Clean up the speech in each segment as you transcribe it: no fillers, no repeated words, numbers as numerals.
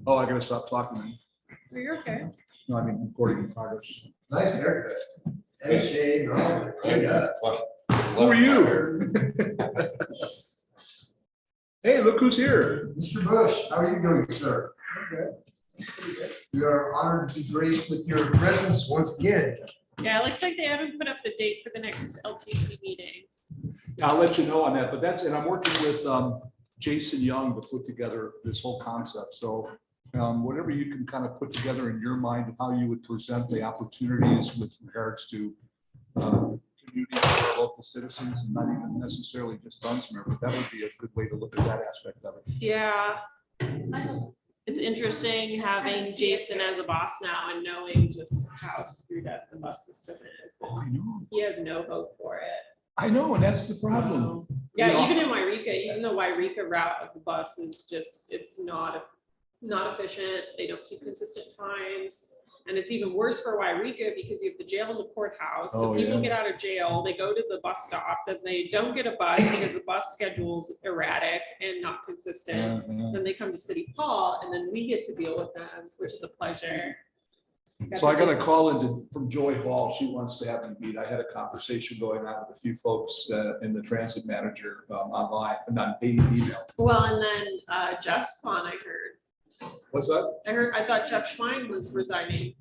Oh, I gotta stop talking. Oh, you're okay. No, I mean, recording in progress. Nice haircut. And a shave, and all that. Cleaned up. Who are you? Hey, look who's here. Mr. Bush, how are you doing, sir? Okay. We are honored to be graced with your presence once again. Yeah, it looks like they haven't put up the date for the next LTC meeting. I'll let you know on that, but that's, and I'm working with Jason Young to put together this whole concept. So whatever you can kind of put together in your mind of how you would present the opportunities with regards to community for our local citizens, and not even necessarily just Dunsmuir, but that would be a good way to look at that aspect of it. Yeah. It's interesting having Jason as a boss now and knowing just how screwed up the bus system is. Oh, I know. He has no hope for it. I know, and that's the problem. So, yeah, You know, even in Wairika, even the Wairika route of the bus is just, it's not efficient. They don't keep consistent times. And it's even worse for Wairika because you have the jail and the courthouse. So Oh, people yeah. get out of jail, they go to the bus stop, then they don't get a bus because the bus schedule's erratic and not consistent. Then they come to City Hall and then we get to deal with them, which is a pleasure. So I got a call from Joy Hall. She wants to have me meet. I had a conversation going on with a few folks in the transit manager online, not email. Well, and then Jeff's gone, I heard. What's that? I thought Jeff Schwein was resigning.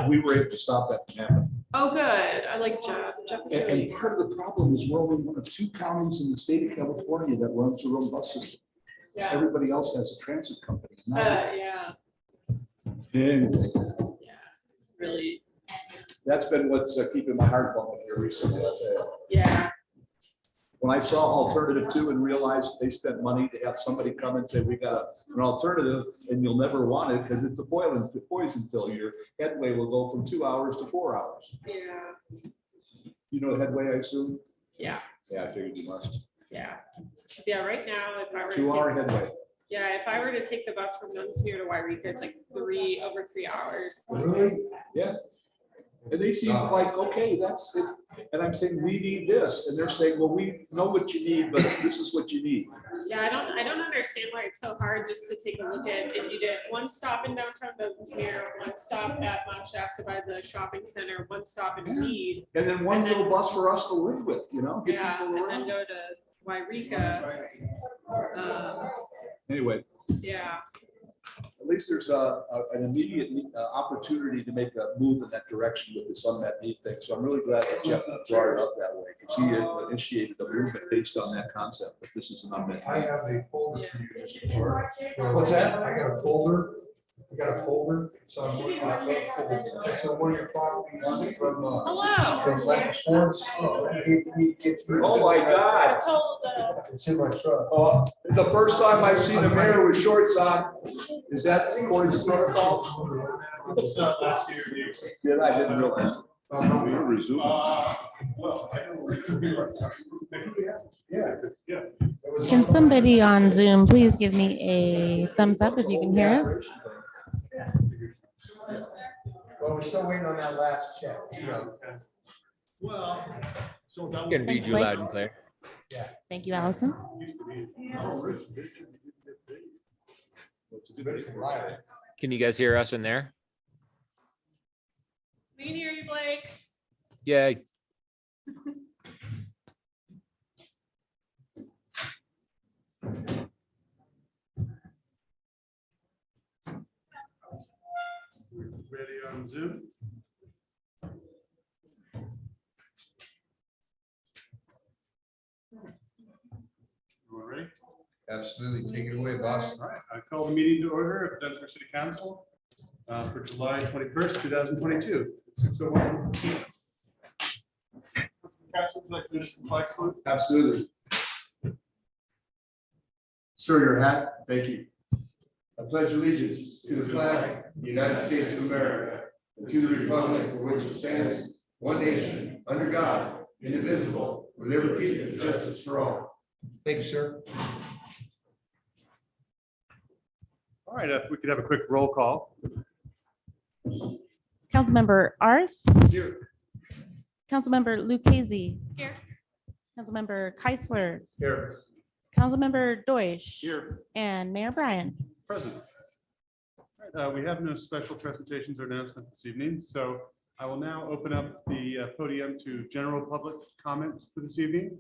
We were able to stop that from happening. Oh, good. I like Jeff. Jeff is And really. part of the problem is we're only one of 2 counties in the state of California that runs their own bus system. Yeah. Everybody else has a transit company. Yeah. Anyway, Yeah. Really. that's been what's keeping my heart pumping here recently, I'll tell you. Yeah. When I saw Alternative 2 and realized they spent money to have somebody come and say, we got an alternative and you'll never want it because it's a poison pill. Your headway will go from 2 hours to 4 hours. Yeah. You know headway, I assume? Yeah. Yeah, I figured you must. Yeah. Yeah. Right now, if I were 2 hour to take, headway. yeah, if I were to take the bus from Dunsmuir to Wairika, it's like over 3 hours. Really? Yeah. And they seem like, okay, that's it. And I'm saying, we need this. And they're saying, well, we know what you need, but this is what you need. Yeah, I don't understand why it's so hard just to take a look at if you did one stop in downtown Dunsmuir, one stop at Mount Shasta by the shopping center, one stop in Mead. And then one And then- little bus for us to live with, you know? Get Yeah, people and then around. go to Wairika. Anyway, Yeah, at least there's an immediate opportunity to make a move in that direction with this unmet need thing. So I'm really glad that Jeff brought it up that way, because he had initiated a movement based on that concept, that this is an unmet I need. have a folder for you. What's that? I got a folder. I got a folder. So I'm working on that folder. So one of your properties from hello. Lake Sports. Oh, my God. I told, It's in my truck. Oh, the first time I've seen a mayor with shorts on, is that according to protocol? Last year. Yeah, I didn't realize. You're resuming. Yeah. Can somebody on Zoom please give me a thumbs up if you can hear us? Well, we're still waiting on that last check. You know. Well. Can read you loud and clear. Thank you, Allison. Can you guys hear us in there? we can hear you, Blake. Yeah. Ready on Zoom? You all ready? Absolutely. Take it away, boss. All right, I call the meeting to order of Dunsmuir City Council for July 21st, 2022, 6:01. Council, would you like to lead us in the flag salute? Absolutely. Sir, your hat. Thank you. I pledge allegiance to the flag of the United States of America and to the republic for which it stands, one nation, under God, indivisible, with liberty and justice for all. Thank you, sir. All right, if we could have a quick roll call. Councilmember Arth, Here. Councilmember Lucchese, Here. Councilmember Keisler, Here. Councilmember Deutsch, Here. and Mayor Brian. Present. We have no special presentations or announcements this evening, so I will now open up the podium to general public comment for this evening.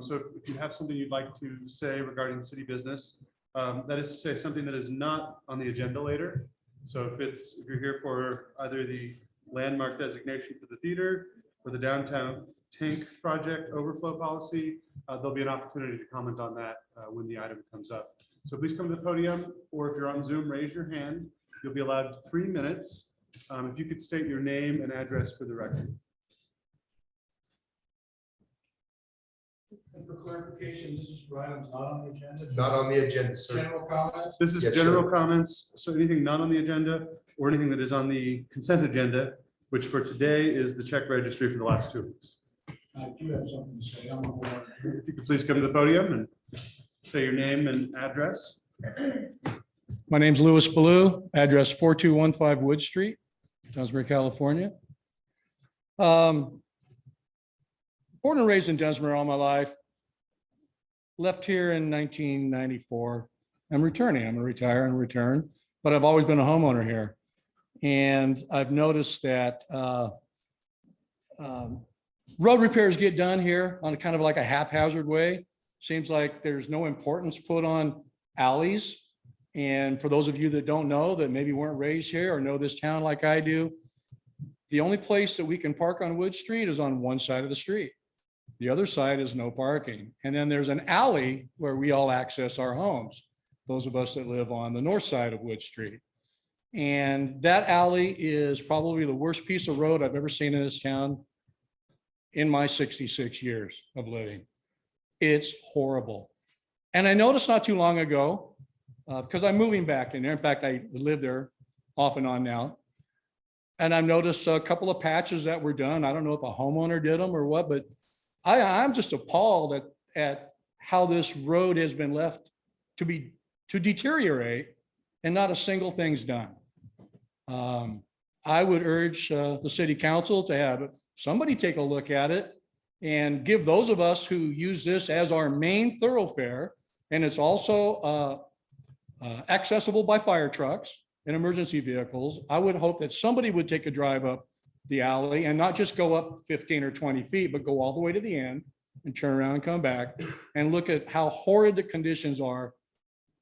So if you have something you'd like to say regarding city business, that is to say something that is not on the agenda later. So if you're here for either the landmark designation for the theater or the downtown tank project overflow policy, there'll be an opportunity to comment on that when the item comes up. So please come to the podium, or if you're on Zoom, raise your hand. You'll be allowed 3 minutes. If you could state your name and address for the record. And for clarification, this is for items not on the agenda. Not on the agenda, sir. General comments. This is Yes, general sir. comments, so anything not on the agenda or anything that is on the consent agenda, which for today is the check registry for the last 2 weeks. I do have something to say. I'm on board here. If you could please come to the podium and say your name and address. My name's Louis Ballou, address 4215 Wood Street, Dunsmuir, California. Born and raised in Dunsmuir all my life. Left here in 1994. I'm returning. I'm going to retire and return, but I've always been a homeowner here. And I've noticed that road repairs get done here on a kind of like a haphazard way. Seems like there's no importance put on alleys. And for those of you that don't know, that maybe weren't raised here or know this town like I do, the only place that we can park on Wood Street is on one side of the street. The other side is no parking. And then there's an alley where we all access our homes, those of us that live on the north side of Wood Street. And that alley is probably the worst piece of road I've ever seen in this town in my 66 years of living. It's horrible. And I noticed not too long ago, because I'm moving back in there. In fact, I live there off and on now. And I noticed a couple of patches that were done. I don't know if a homeowner did them or what, but I'm just appalled at how this road has been left to deteriorate and not a single thing's done. I would urge the city council to have somebody take a look at it and give those of us who use this as our main thoroughfare, and it's also accessible by fire trucks and emergency vehicles. I would hope that somebody would take a drive up the alley and not just go up 15 or 20 feet, but go all the way to the end and turn around and come back and look at how horrid the conditions are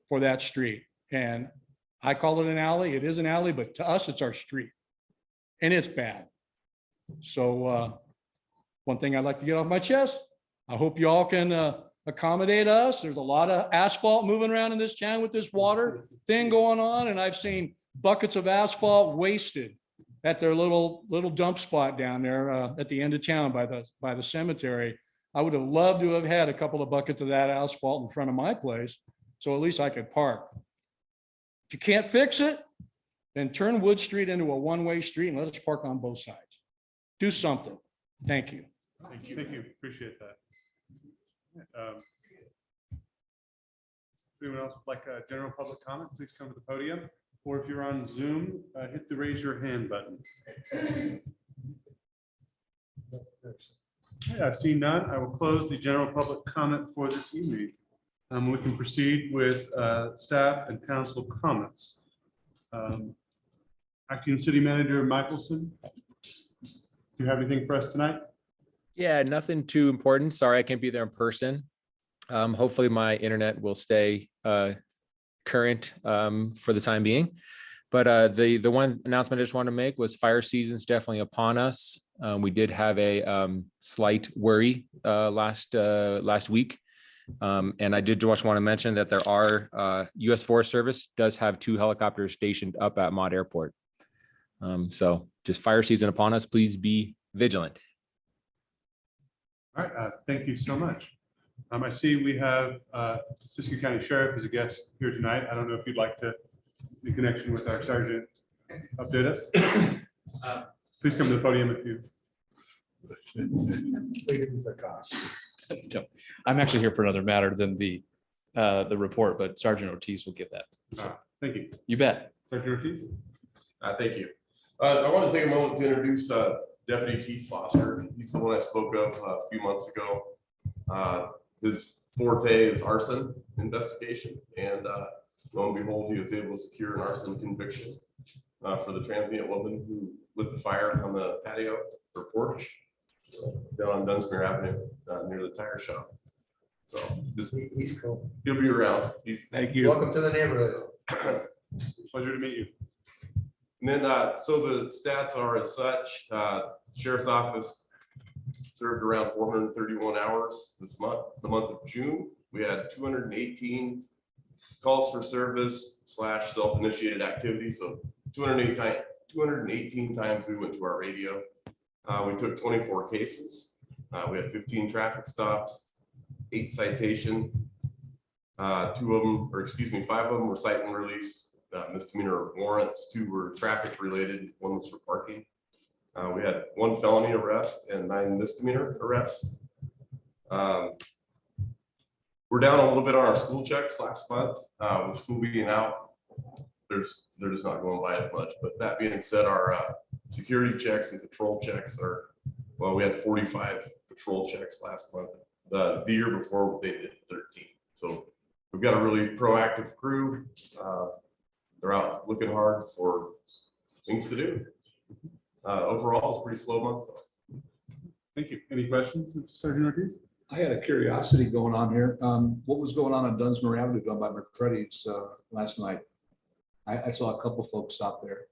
for that street. And I call it an alley. It is an alley, but to us, it's our street and it's bad. So one thing I'd like to get off my chest, I hope you all can accommodate us. There's a lot of asphalt moving around in this town with this water thing going on. And I've seen buckets of asphalt wasted at their little dump spot down there at the end of town by the cemetery. I would have loved to have had a couple of buckets of that asphalt in front of my place, so at least I could park. If you can't fix it, then turn Wood Street into a one-way street and let us park on both sides. Do something. Thank you. Thank you. Appreciate that. Anyone else would like a general public comment? Please come to the podium. Or if you're on Zoom, hit the raise your hand button. I see none. I will close the general public comment for this evening. We can proceed with staff and council comments. Acting City Manager Michelson, do you have anything for us tonight? Yeah, nothing too important. Sorry, I can't be there in person. Hopefully my internet will stay current for the time being. But the one announcement I just wanted to make was fire season's definitely upon us. We did have a slight worry last week. And I did just want to mention that there are U.S. Forest Service does have 2 helicopters stationed up at Mott Airport. So just fire season upon us. Please be vigilant. All right, thank you so much. I see we have Siskiyou County Sheriff as a guest here tonight. I don't know if you'd like to, in connection with our sergeant, update us. Please come to the podium if you. I'm actually here for another matter than the report, but Sergeant Ortiz will give that. So, Thank you. you bet. Sergeant Ortiz. Thank you. I want to take a moment to introduce Deputy Keith Foster. He's the one I spoke of a few months ago. His forte is arson investigation, and Lo and behold, he was able to secure an arson conviction for the transient woman who lit the fire on the patio or porch down on Dunsmuir Avenue near the tire shop. So He's cool. he'll be around. Thank you. Welcome to the neighborhood. Pleasure to meet you. And then, so the stats are as such, Sheriff's Office served around 431 hours this month, the month of June. We had 218 calls for service / self-initiated activity. So 218 times we went to our radio. We took 24 cases. We had 15 traffic stops, 8 citation. 5 of them were cite and release misdemeanor warrants. 2 were traffic related. 1 was for parking. We had 1 felony arrest and 9 misdemeanor arrests. We're down a little bit on our school checks last month. With school being out, they're just not going by as much. But that being said, our security checks and patrol checks are, well, we had 45 patrol checks last month. The year before they did 13. So we've got a really proactive crew. They're out looking hard for things to do. Overall, it's a pretty slow month. Thank you. Any questions, Sergeant Ortiz? I had a curiosity going on here. What was going on Dunsmuir Avenue down by McCready's last night? I saw a couple folks stop there.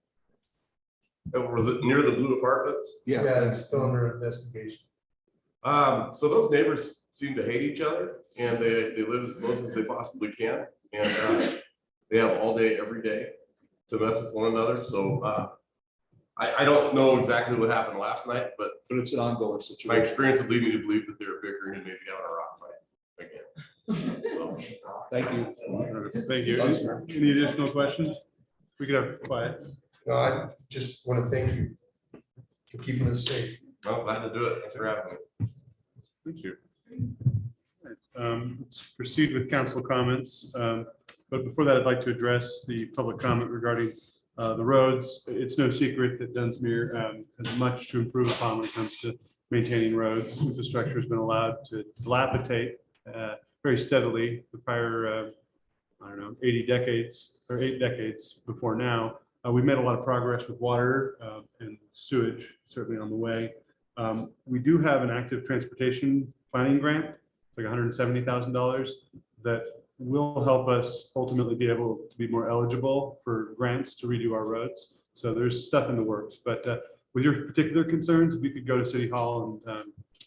Was it near the blue apartments? Yeah. It's still under investigation. So those neighbors seem to hate each other, and they live as close as they possibly can. And they have all day, every day to mess with one another. So I don't know exactly what happened last night, but it's an ongoing my situation. experience would lead me to believe that they're bickering and maybe having a rock fight again. So, Thank you. Thank you. Any additional questions? We could have quiet. No, I just want to thank you for keeping us safe. I'm glad to do it. Thanks for having me. Thank you. Let's proceed with council comments. But before that, I'd like to address the public comment regarding the roads. It's no secret that Dunsmuir has much to improve upon when it comes to maintaining roads. Infrastructure has been allowed to dilapidate very steadily the prior, 8 decades before now. We've made a lot of progress with water and sewage, certainly on the way. We do have an active transportation planning grant. It's like $170,000 that will help us ultimately be able to be more eligible for grants to redo our roads. So there's stuff in the works, but with your particular concerns, we could go to City Hall and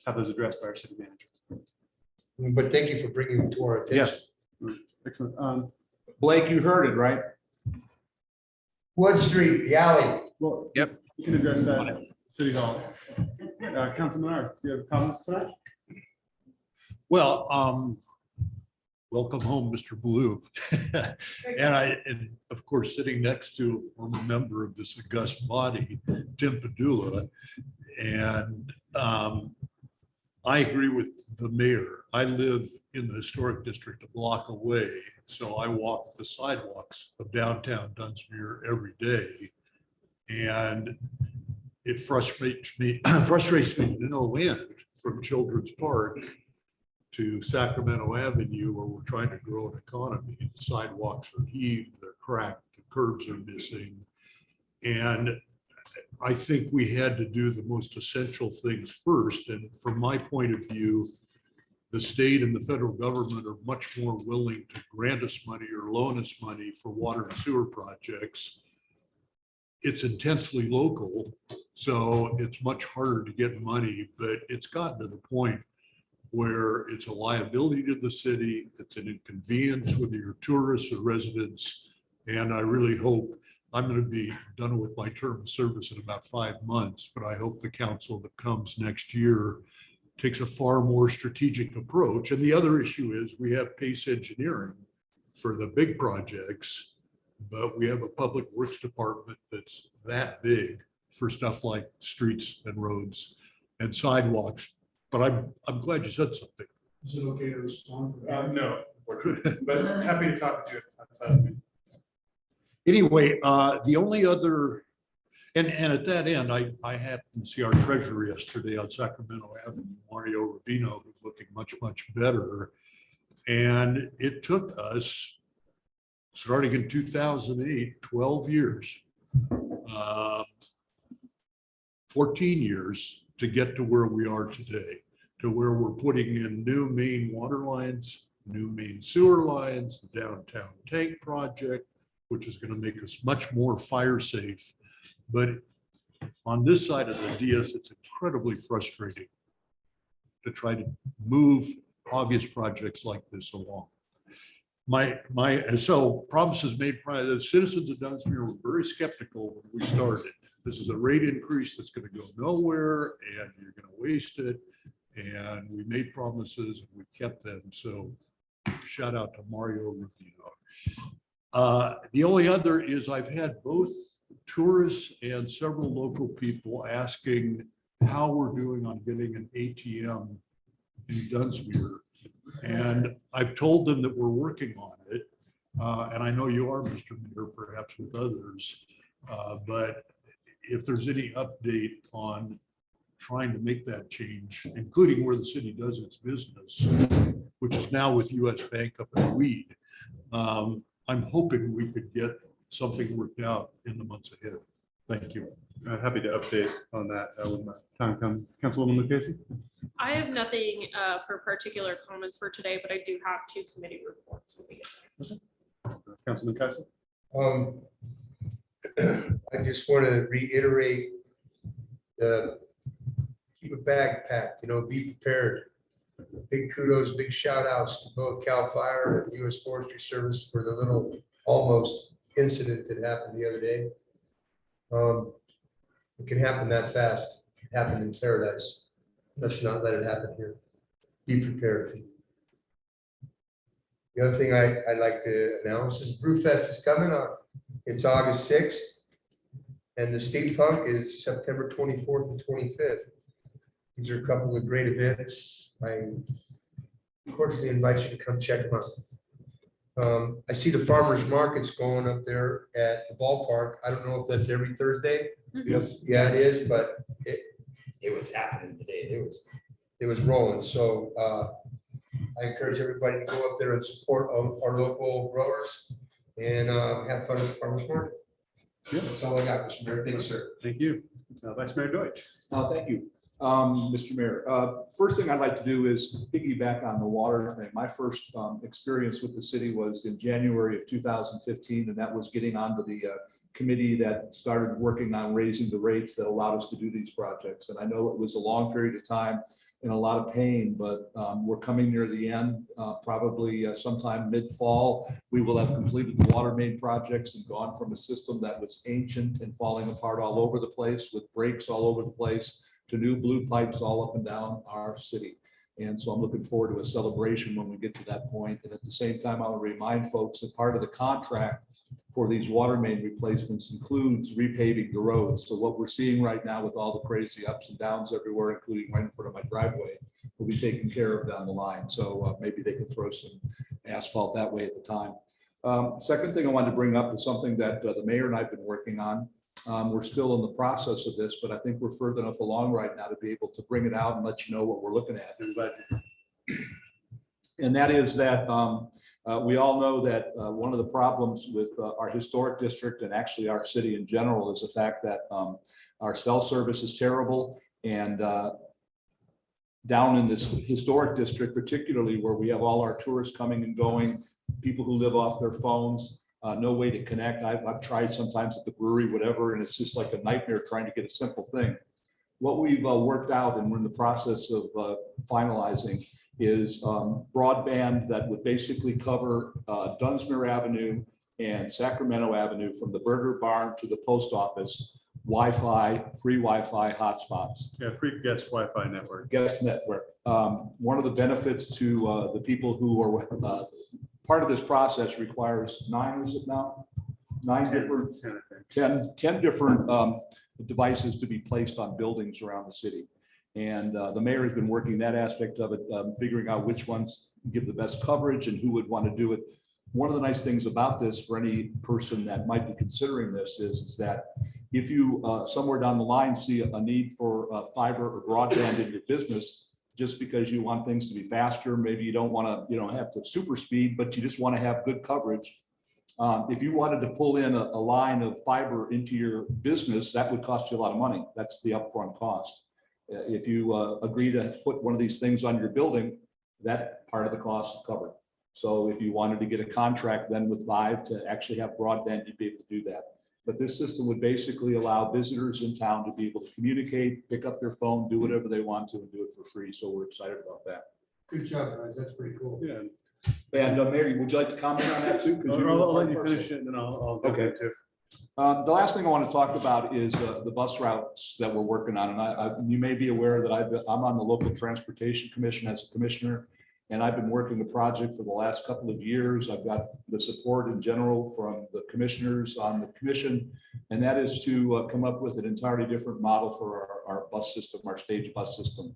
have those addressed by our city manager. But thank you for bringing it to our attention. Excellent. Blake, you heard it, right? Wood Street, the alley. Well, Yep. You can address that at City Hall. Councilman Art, do you have comments tonight? Well, welcome home, Mr. Blue. And of course, sitting next to a former member of this august body, Tim Padula. And I agree with the mayor. I live in the historic district a block away, so I walk the sidewalks of downtown Dunsmuir every day. And it frustrates me to no end from Children's Park to Sacramento Avenue, where we're trying to grow an economy. The sidewalks are heaved, they're cracked, the curbs are missing. And I think we had to do the most essential things first. And from my point of view, the state and the federal government are much more willing to grant us money or loan us money for water and sewer projects. It's intensely local, so it's much harder to get money, but it's gotten to the point where it's a liability to the city, it's an inconvenience whether you're tourists or residents. And I really hope, I'm going to be done with my term of service in about 5 months, but I hope the council that comes next year takes a far more strategic approach. And the other issue is we have PACE engineering for the big projects, but we have a public works department that's that big for stuff like streets and roads and sidewalks. But I'm glad you said something. Is it okay to respond? No, unfortunately, but happy to talk to you outside of me. Anyway, the only other, and at that end, I happened to see our treasurer yesterday on Sacramento Avenue, Mario Rubino, who's looking much, much better. And it took us starting in 2008, 12 years, 14 years to get to where we are today, to where we're putting in new main water lines, new main sewer lines, the downtown tank project, which is going to make us much more fire safe. But on this side of the DS, it's incredibly frustrating to try to move obvious projects like this along. So promises made prior, the citizens of Dunsmuir were very skeptical when we started. This is a rate increase that's going to go nowhere and you're going to waste it. And we made promises and we kept them. So shout out to Mario Rubino. The only other is I've had both tourists and several local people asking how we're doing on getting an ATM in Dunsmuir. And I've told them that we're working on it. And I know you are, Mr. Mayor, perhaps with others. But if there's any update on trying to make that change, including where the city does its business, which is now with US Bank up in Weed, I'm hoping we could get something worked out in the months ahead. Thank you. Happy to update on that when the time comes. Councilwoman Lucchese? I have nothing for particular comments for today, but I do have 2 committee reports. Councilman Kaiser? I just want to reiterate keep a bag packed, be prepared. Big kudos, big shout outs to both CAL FIRE and US Forestry Service for the little almost incident that happened the other day. It can happen that fast. It happened in paradise. Let's not let it happen here. Be prepared. The other thing I'd like to announce is Brewfest is coming up. It's August 6th. And the State Punk is September 24th and 25th. These are a couple of great events. I cordially invite you to come check them out. I see the farmers markets going up there at the ballpark. I don't know if that's every Thursday. Yes. Yeah, it is, but it was happening today. It was rolling. So I encourage everybody to go up there and support our local growers and have fun at the farmers market. That's all I got, Mr. Mayor. Thanks, sir. Thank you. Vice Mayor Deutsch. Thank you, Mr. Mayor. First thing I'd like to do is piggyback on the water thing. My first experience with the city was in January of 2015, and that was getting onto the committee that started working on raising the rates that allowed us to do these projects. And I know it was a long period of time and a lot of pain, but we're coming near the end, probably sometime mid-fall. We will have completed the water main projects and gone from a system that was ancient and falling apart all over the place with breaks all over the place to new blue pipes all up and down our city. And so I'm looking forward to a celebration when we get to that point. And at the same time, I will remind folks that part of the contract for these water main replacements includes repaving the roads. So what we're seeing right now with all the crazy ups and downs everywhere, including right in front of my driveway, will be taken care of down the line. So maybe they can throw some asphalt that way at the time. Second thing I wanted to bring up is something that the mayor and I've been working on. We're still in the process of this, but I think we're further enough along right now to be able to bring it out and let you know what we're looking at. And that is that we all know that one of the problems with our historic district and actually our city in general is the fact that our cell service is terrible. And down in this historic district, particularly where we have all our tourists coming and going, people who live off their phones, no way to connect. I've tried sometimes at the brewery, whatever, and it's just like a nightmare trying to get a simple thing. What we've worked out and we're in the process of finalizing is broadband that would basically cover Dunsmuir Avenue and Sacramento Avenue from the Burger Barn to the post office, Wi-Fi, free Wi-Fi hotspots. Yeah, free guest Wi-Fi network. Guest network. One of the benefits to the people who are part of this process requires 9 different devices to be placed on buildings around the city. And the mayor has been working that aspect of it, figuring out which ones give the best coverage and who would want to do it. One of the nice things about this for any person that might be considering this is that if you somewhere down the line see a need for fiber or broadband in your business, just because you want things to be faster, maybe you don't want to have the super speed, but you just want to have good coverage. If you wanted to pull in a line of fiber into your business, that would cost you a lot of money. That's the upfront cost. If you agree to put one of these things on your building, that part of the cost is covered. So if you wanted to get a contract then with Live to actually have broadband, you'd be able to do that. But this system would basically allow visitors in town to be able to communicate, pick up their phone, do whatever they want to, and do it for free. So we're excited about that. Good job, guys. That's pretty cool. Yeah. And Mary, would you like to comment on that too? 'Cause I'll you were the let you part person. finish it and then I'll go Okay. into. The last thing I want to talk about is the bus routes that we're working on. And you may be aware that I'm on the local transportation commission as a commissioner. And I've been working the project for the last couple of years. I've got the support in general from the commissioners on the commission. And that is to come up with an entirely different model for our bus system, our stage bus system.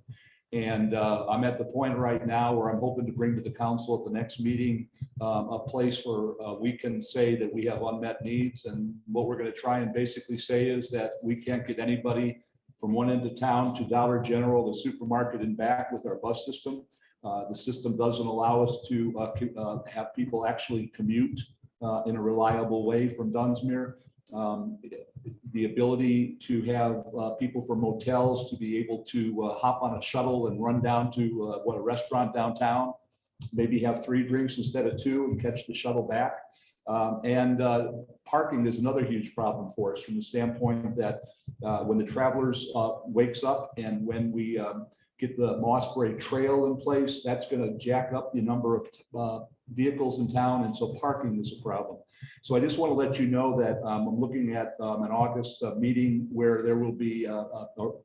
And I'm at the point right now where I'm hoping to bring to the council at the next meeting a place where we can say that we have unmet needs. And what we're going to try and basically say is that we can't get anybody from one end of town to Dollar General, the supermarket and back with our bus system. The system doesn't allow us to have people actually commute in a reliable way from Dunsmuir. The ability to have people from motels to be able to hop on a shuttle and run down to a restaurant downtown, maybe have 3 drinks instead of 2 and catch the shuttle back. And parking is another huge problem for us from the standpoint that when the travelers wakes up and when we get the Mossbury Trail in place, that's going to jack up the number of vehicles in town. And so parking is a problem. So I just want to let you know that I'm looking at an August meeting where there will be,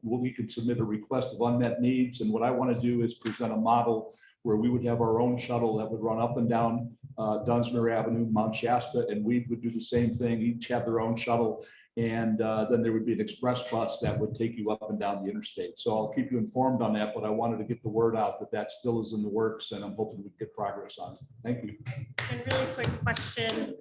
we can submit a request of unmet needs. And what I want to do is present a model where we would have our own shuttle that would run up and down Dunsmuir Avenue, Mount Shasta, and we would do the same thing, each have their own shuttle. And then there would be an express bus that would take you up and down the interstate. So I'll keep you informed on that, but I wanted to get the word out that that still is in the works and I'm hoping we get progress on it. Thank you. And really quick question.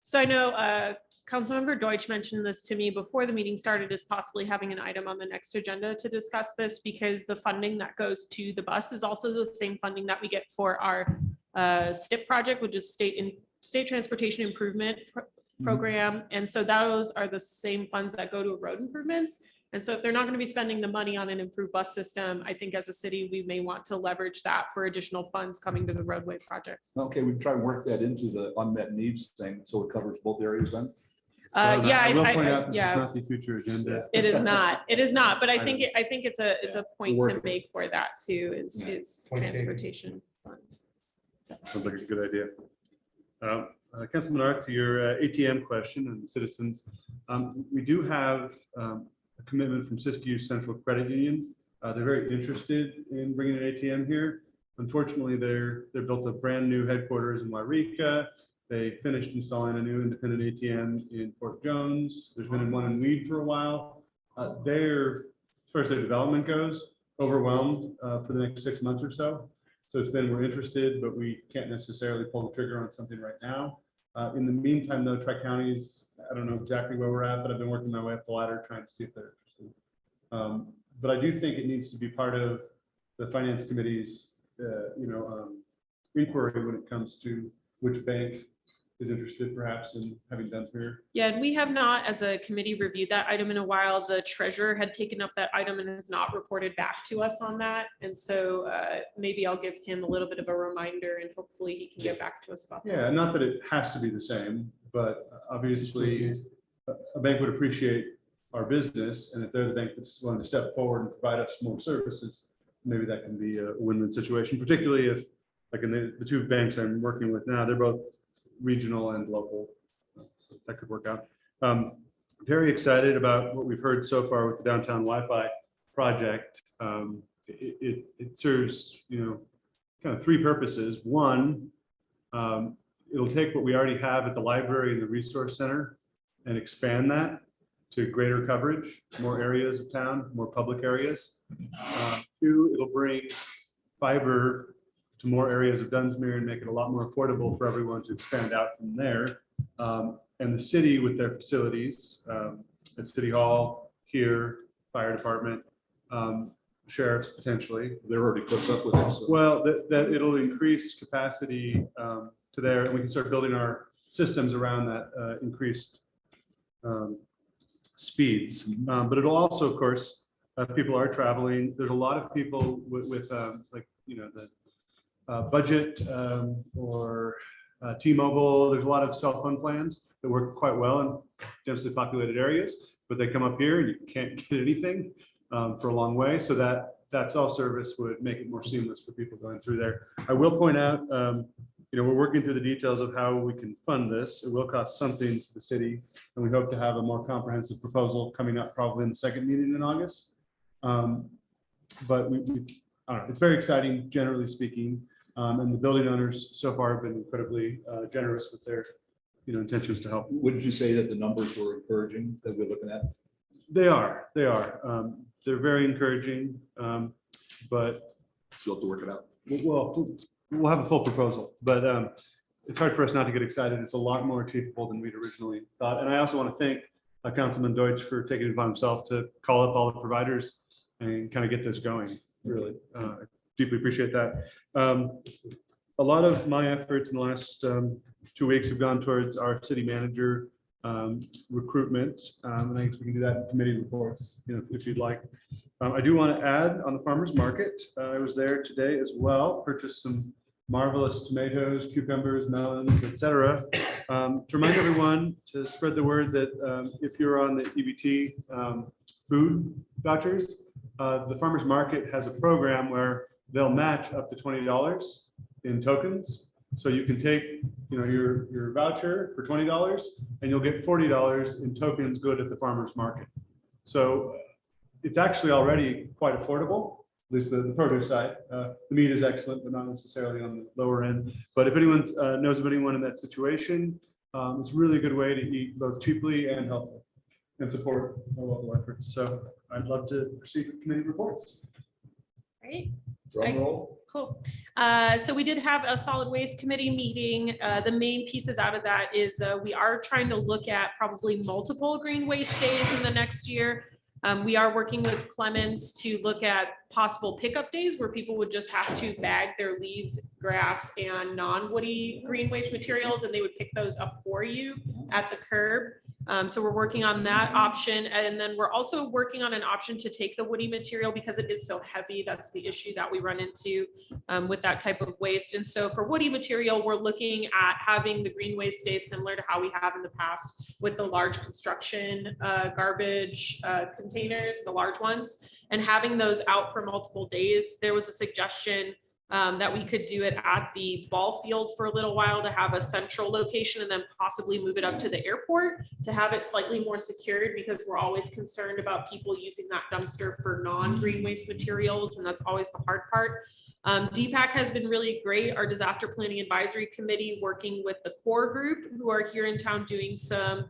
So I know Councilmember Deutsch mentioned this to me before the meeting started, is possibly having an item on the next agenda to discuss this, because the funding that goes to the bus is also the same funding that we get for our STIP project, which is state transportation improvement program. And so those are the same funds that go to road improvements. And so if they're not going to be spending the money on an improved bus system, I think as a city, we may want to leverage that for additional funds coming to the roadway projects. Okay, we try to work that into the unmet needs thing so it covers both areas then. Yeah, I will point out this is yeah, not the future agenda. it is not. It is not. But I think it's a point to make for that too. Is Point taken. transportation funds. Sounds like it's a good idea. Councilman Art, to your ATM question and citizens, we do have a commitment from Siskiyou Central Credit Union. They're very interested in bringing an ATM here. Unfortunately, they're built a brand new headquarters in Wairika. They finished installing a new independent ATM in Fort Jones. There's been one in Weed for a while. They're, as far as their development goes, overwhelmed for the next 6 months or so. So it's been, we're interested, but we can't necessarily pull the trigger on something right now. In the meantime, though, Tri-Counties, I don't know exactly where we're at, but I've been working my way up the ladder trying to see if they're interested. But I do think it needs to be part of the Finance Committee's, inquiry when it comes to which bank is interested perhaps in having Dunsmuir. Yeah, and we have not, as a committee, reviewed that item in a while. The treasurer had taken up that item and has not reported back to us on that. And so maybe I'll give him a little bit of a reminder and hopefully he can get back to us about that. Yeah, not that it has to be the same, but obviously a bank would appreciate our business. And if they're the bank that's willing to step forward and provide us more services, maybe that can be a win-win situation, particularly if, like in the 2 banks I'm working with now, they're both regional and local. So that could work out. Very excited about what we've heard so far with the downtown Wi-Fi project. It serves, kind of 3 purposes. One, it'll take what we already have at the library and the resource center and expand that to greater coverage, more areas of town, more public areas. 2, it'll bring fiber to more areas of Dunsmuir and make it a lot more affordable for everyone to expand out from there. And the city with their facilities at City Hall, here, fire department, sheriffs potentially. They're already hooked up with it. So. Well, that it'll increase capacity to to there, and we can start building our systems around that increased speeds. But it'll also, of course, if people are traveling, there's a lot of people with like, you know, the budget or T-Mobile. There's a lot of cell phone plans that work quite well in densely populated areas, but they come up here and you can't get anything for a long way. So that cell service would make it more seamless for people going through there. I will point out, you know, we're working through the details of how we can fund this. It will cost something to the city, and we hope to have a more comprehensive proposal coming up probably in the second meeting in August. But I don't know, it's very exciting, generally speaking. And the building owners so far have been incredibly generous with their, you know, intentions to help. Wouldn't you say that the numbers were encouraging that we're looking at? They are. They're very encouraging, but Still have to work it out. we'll have a full proposal, but it's hard for us not to get excited. It's a lot more achievable than we'd originally thought. And I also want to thank Councilman Deutsch for taking it upon himself to call up all the providers and kind of get this going. Really deeply appreciate that. A lot of my efforts in the last 2 weeks have gone towards our city manager recruitment. And I guess we can do that in committee reports, you know, if you'd like. I do want to add on the farmer's market. I was there today as well, purchased some marvelous tomatoes, cucumbers, melons, etc. To remind everyone to spread the word that if you're on the EBT food vouchers, the farmer's market has a program where they'll match up to $20 in tokens. So you can take, you know, your voucher for $20 and you'll get $40 in tokens good at the farmer's market. So it's actually already quite affordable, at least the produce side. The meat is excellent, but not necessarily on the lower end. But if anyone knows of anyone in that situation, it's really a good way to eat both cheaply and healthily and support our local efforts. So I'd love to proceed with committee reports. Right. Drum roll. Cool. So we did have a solid waste committee meeting. The main pieces out of that is we are trying to look at probably multiple green waste days in the next year. We are working with Clemens to look at possible pickup days where people would just have to bag their leaves, grass, and non-woody green waste materials, and they would pick those up for you at the curb. So we're working on that option. And then we're also working on an option to take the woody material because it is so heavy. That's the issue that we run into with that type of waste. And so for woody material, we're looking at having the green waste days similar to how we have in the past with the large construction garbage containers, the large ones, and having those out for multiple days. There was a suggestion that we could do it at the ball field for a little while to have a central location and then possibly move it up to the airport to have it slightly more secured, because we're always concerned about people using that dumpster for non-green waste materials, and that's always the hard part. DPAC has been really great. Our disaster planning advisory committee working with the core group who are here in town doing some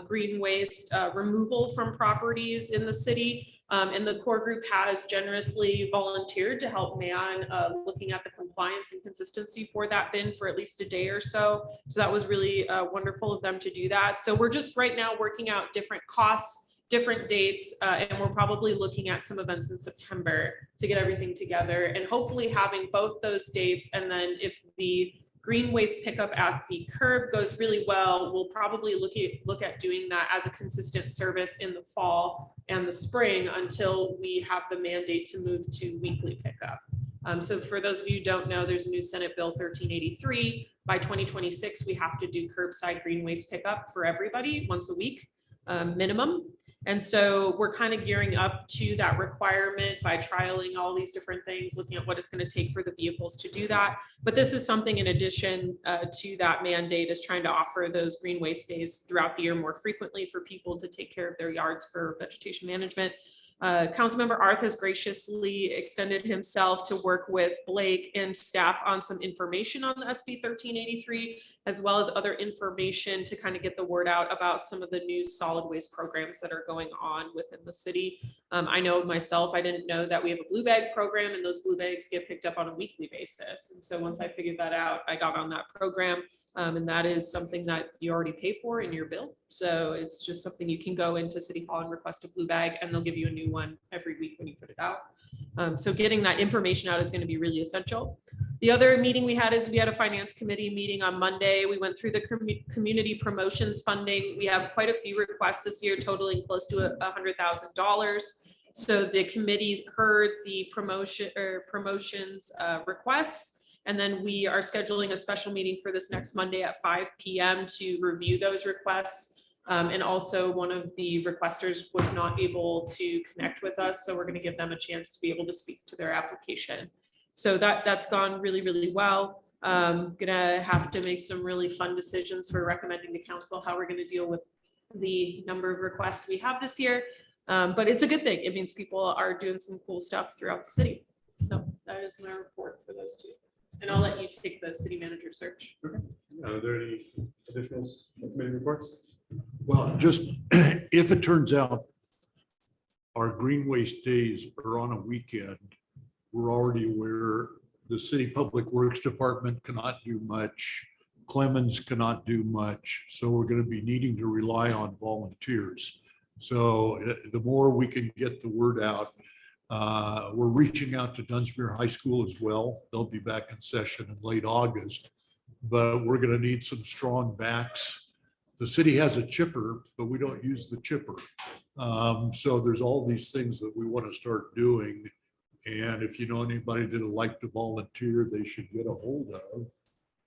green waste removal from properties in the city. And the core group has generously volunteered to help man looking at the compliance and consistency for that bin for at least a day or so. So that was really wonderful of them to do that. So we're just right now working out different costs, different dates, and we're probably looking at some events in September to get everything together and hopefully having both those dates. And then if the green waste pickup at the curb goes really well, we'll probably look at doing that as a consistent service in the fall and the spring until we have the mandate to move to weekly pickup. So for those of you who don't know, there's a new Senate Bill 1383. By 2026, we have to do curbside green waste pickup for everybody once a week minimum. And so we're kind of gearing up to that requirement by trialing all these different things, looking at what it's going to take for the vehicles to do that. But this is something in addition to that mandate, is trying to offer those green waste days throughout the year more frequently for people to take care of their yards for vegetation management. Councilmember Arth has graciously extended himself to work with Blake and staff on some information on the SB 1383, as well as other information to kind of get the word out about some of the new solid waste programs that are going on within the city. I know myself, I didn't know that we have a blue bag program, and those blue bags get picked up on a weekly basis. And so once I figured that out, I got on that program. And that is something that you already pay for in your bill. So it's just something you can go into City Hall and request a blue bag, and they'll give you a new one every week when you put it out. So getting that information out is going to be really essential. The other meeting we had is we had a finance committee meeting on Monday. We went through the community promotions funding. We have quite a few requests this year totaling close to $100,000. So the committee heard the promotions requests. And then we are scheduling a special meeting for this next Monday at 5 p.m. to review those requests. And also one of the requesters was not able to connect with us. So we're going to give them a chance to be able to speak to their application. So that's gone really, really well. Gonna have to make some really fun decisions for recommending to council how we're gonna deal with the number of requests we have this year. But it's a good thing. It means people are doing some cool stuff throughout the city. So that is my report for those two. And I'll let you take the city manager search. Okay. Are there any additional committee reports? Well, just if it turns out our green waste days are on a weekend, we're already aware the city public works department cannot do much. Clemens cannot do much. So we're going to be needing to rely on volunteers. So the more we can get the word out, we're reaching out to Dunsmuir High School as well. They'll be back in session in late August, but we're going to need some strong backs. The city has a chipper, but we don't use the chipper. So there's all these things that we want to start doing. And if you know anybody that would like to volunteer, they should get a hold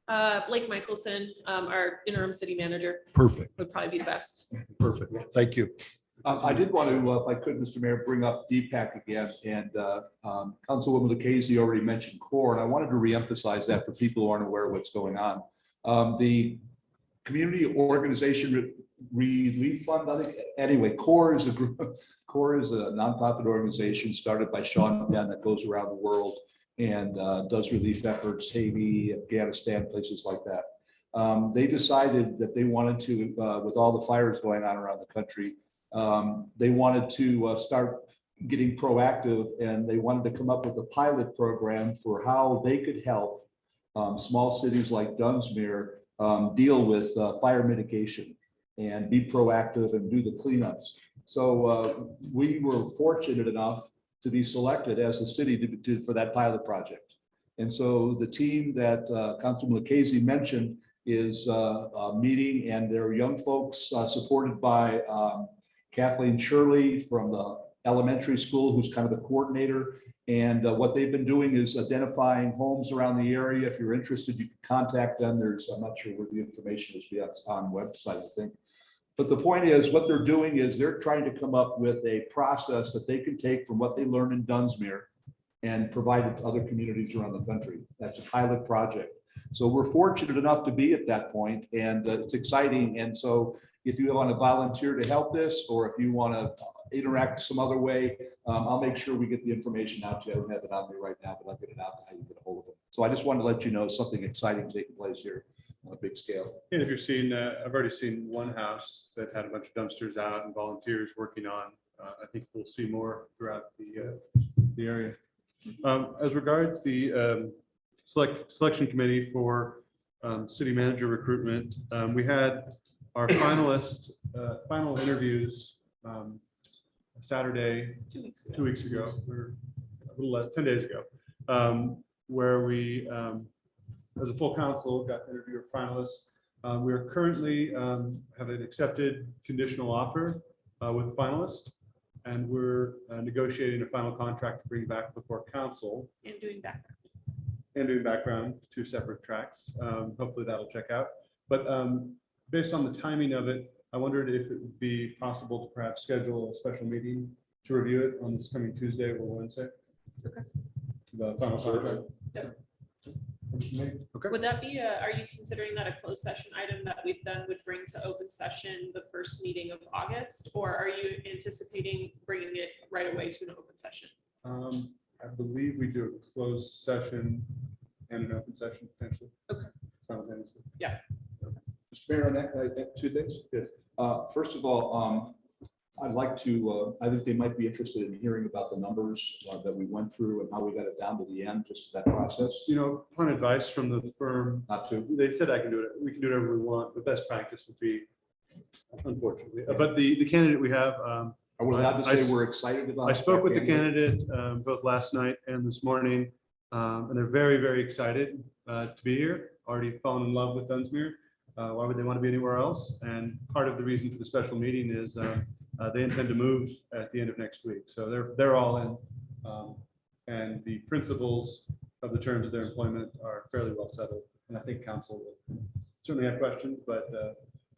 of. Blake Michelson, our interim city manager. Perfect, Would probably be the best. perfect. Thank you. I did want to, if I could, Mr. Mayor, bring up DPAC again, and Councilwoman Lucchese already mentioned CORE, and I wanted to reemphasize that for people who aren't aware of what's going on. The Community Organization Relief Fund, I think, anyway, CORE is a group. CORE is a nonprofit organization started by Sean Penn that goes around the world and does relief efforts, Haiti, Afghanistan, places like that. They decided that they wanted to, with all the fires going on around the country, they wanted to start getting proactive, and they wanted to come up with a pilot program for how they could help small cities like Dunsmuir deal with fire mitigation and be proactive and do the cleanups. So we were fortunate enough to be selected as a city for that pilot project. And so the team that Councilman Lucchese mentioned is meeting, and they're young folks supported by Kathleen Shirley from the elementary school, who's kind of the coordinator. And what they've been doing is identifying homes around the area. If you're interested, you can contact them. I'm not sure where the information is yet, it's on website, I think. But the point is, what they're doing is they're trying to come up with a process that they can take from what they learned in Dunsmuir and provide it to other communities around the country. That's a pilot project. So we're fortunate enough to be at that point, and it's exciting. And so if you want to volunteer to help this, or if you want to interact some other way, I'll make sure we get the information out to you. I don't have it on me right now, but I'll get it out to how you get a hold of it. So I just wanted to let you know something exciting taking place here on a big scale. And if you're seeing, I've already seen one house that had a bunch of dumpsters out and volunteers working on. I think we'll see more throughout the area. As regards the selection committee for city manager recruitment, we had our final interviews Saturday, 2 weeks ago, or a little less, 10 days ago, where we, as a full council, got to interview our finalists. We are currently have an accepted conditional offer with the finalist, and we're negotiating a final contract to bring back before council. And doing background. And doing background, 2 separate tracks. Hopefully that'll check out. But based on the timing of it, I wondered if it would be possible to perhaps schedule a special meeting to review it on this coming Tuesday or Wednesday. Okay. The final contract. Yeah. Okay. Would that be, are you considering that a closed session item that we then would bring to open session the first meeting of August? Or are you anticipating bringing it right away to an open session? I believe we do a closed session and an open session potentially. Okay. Simultaneously. Yeah. Mr. Mayor, 2 things. Yes. First of all, I'd like to, I think they might be interested in hearing about the numbers that we went through and how we got it down to the end, just that process. You know, upon advice from the firm, Not to. they said I can do it. We can do whatever we want. The best practice would be, unfortunately, but the candidate we have. Are we allowed to say we're excited about? I spoke with the that candidate both last night and this morning. And they're very, very excited to be here, already fallen in love with Dunsmuir. Why would they want to be anywhere else? And part of the reason for the special meeting is they intend to move at the end of next week. So they're all in. And the principles of the terms of their employment are fairly well settled. And I think council will certainly have questions, but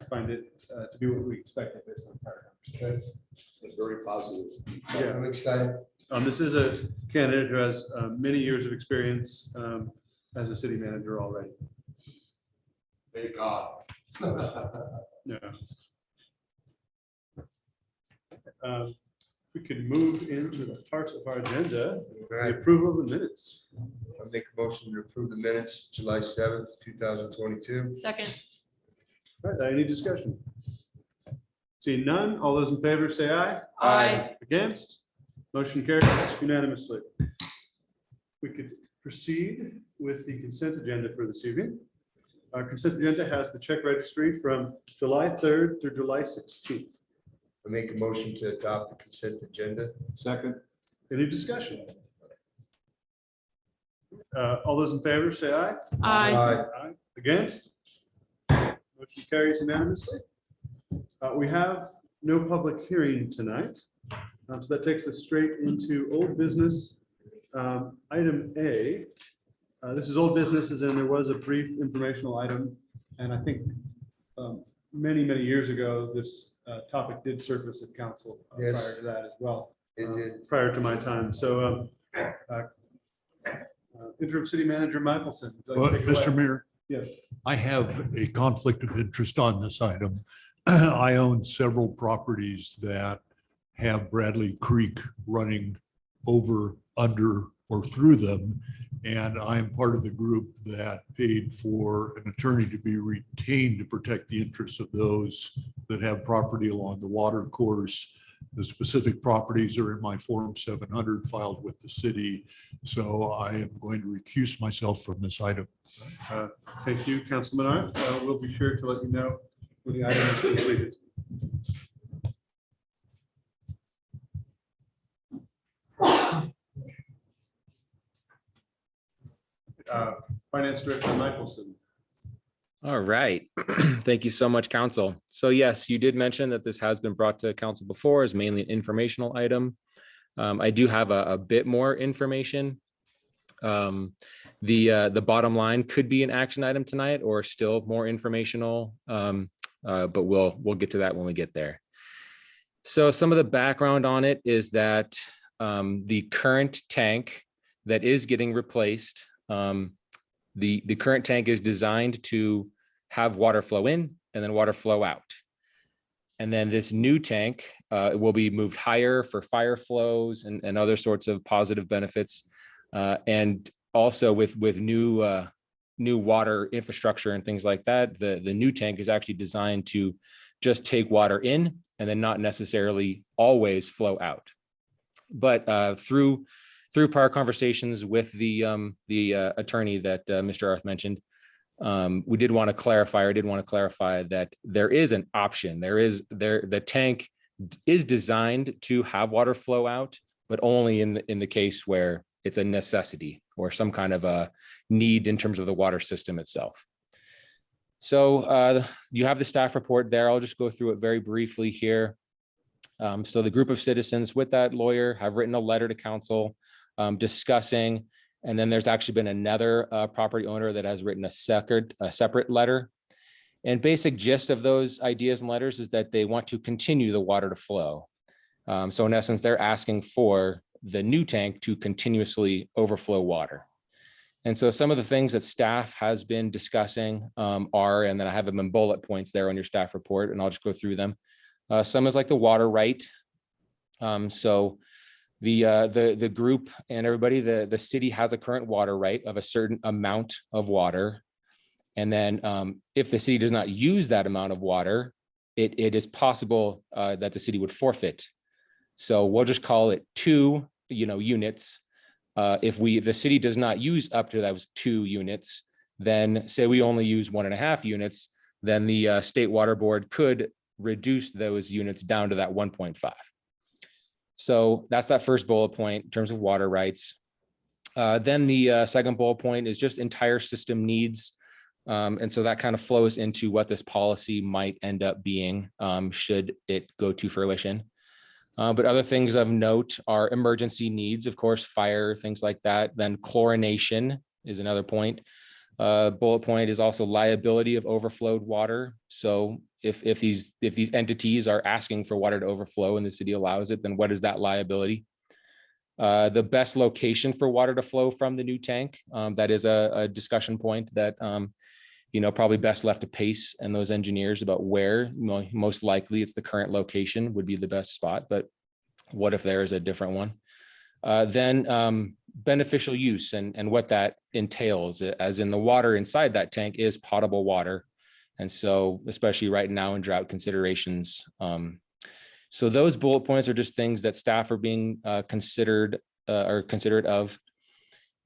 find it to be what we expected based on prior conversations. It's very positive. Yeah. I'm excited. This is a candidate who has many years of experience as a city manager already. Thank God. Yeah. We could move into the parts of our agenda, the approval of the minutes. I make a motion to approve the minutes, July 7th, 2022. Second. All right, any discussion? Seeing none, all those in favor say aye. Aye. Against? Motion carries unanimously. We could proceed with the consent agenda for this evening. Our consent agenda has the check registry from July 3rd through July 16th. I make a motion to adopt the consent agenda. Second. Any discussion? All those in favor say aye. Aye. Aye. Against? Motion carries unanimously. We have no public hearing tonight. So that takes us straight into old business. Item A. This is old business, as in there was a brief informational item. And I think many, many years ago, this topic did surface at council Yes. prior to that as well. It did. Prior to my time. So interim city manager Michelson. would you Well, like to take it Mr. away? Mayor, Yes. I have a conflict of interest on this item. I own several properties that have Bradley Creek running over, under, or through them. And I'm part of the group that paid for an attorney to be retained to protect the interests of those that have property along the water course. The specific properties are in my Form 700 filed with the city. So I am going to recuse myself from this item. Thank you, Councilman Art. We'll be sure to let you know when the item is completed. Finance Director Michelson. All right. Thank you so much, council. So yes, you did mention that this has been brought to council before as mainly an informational item. I do have a bit more information. The bottom line could be an action item tonight or still more informational, but we'll get to that when we get there. So some of the background on it is that the current tank that is getting replaced, the current tank is designed to have water flow in and then water flow out. And then this new tank will be moved higher for fire flows and other sorts of positive benefits. And also with new water infrastructure and things like that, the new tank is actually designed to just take water in and then not necessarily always flow out. But through prior conversations with the attorney that Mr. Arth mentioned, we did want to clarify, that there is an option. The tank is designed to have water flow out, but only in the case where it's a necessity or some kind of a need in terms of the water system itself. So you have the staff report there. I'll just go through it very briefly here. So the group of citizens with that lawyer have written a letter to council discussing, and then there's actually been another property owner that has written a separate letter. And basic gist of those ideas and letters is that they want to continue the water to flow. So in essence, they're asking for the new tank to continuously overflow water. And so some of the things that staff has been discussing are, and then I have them in bullet points there on your staff report, and I'll just go through them. Some is like the water right. So the group and everybody, the city has a current water right of a certain amount of water. And then if the city does not use that amount of water, it is possible that the city would forfeit. So we'll just call it 2 units. If the city does not use up to those 2 units, then say we only use 1.5 units, then the state water board could reduce those units down to that 1.5. So that's that first bullet point in terms of water rights. Then the second bullet point is just entire system needs. And so that kind of flows into what this policy might end up being should it go to fruition. But other things of note are emergency needs, of course, fire, things like that. Then chlorination is another point. Bullet point is also liability of overflowed water. So if these entities are asking for water to overflow and the city allows it, then what is that liability? The best location for water to flow from the new tank. That is a discussion point that probably best left to PACE and those engineers about where. Most likely it's the current location would be the best spot, but what if there is a different one? Then beneficial use and what that entails, as in the water inside that tank is potable water. And so especially right now in drought considerations. So those bullet points are just things that staff are being considered or considerate of.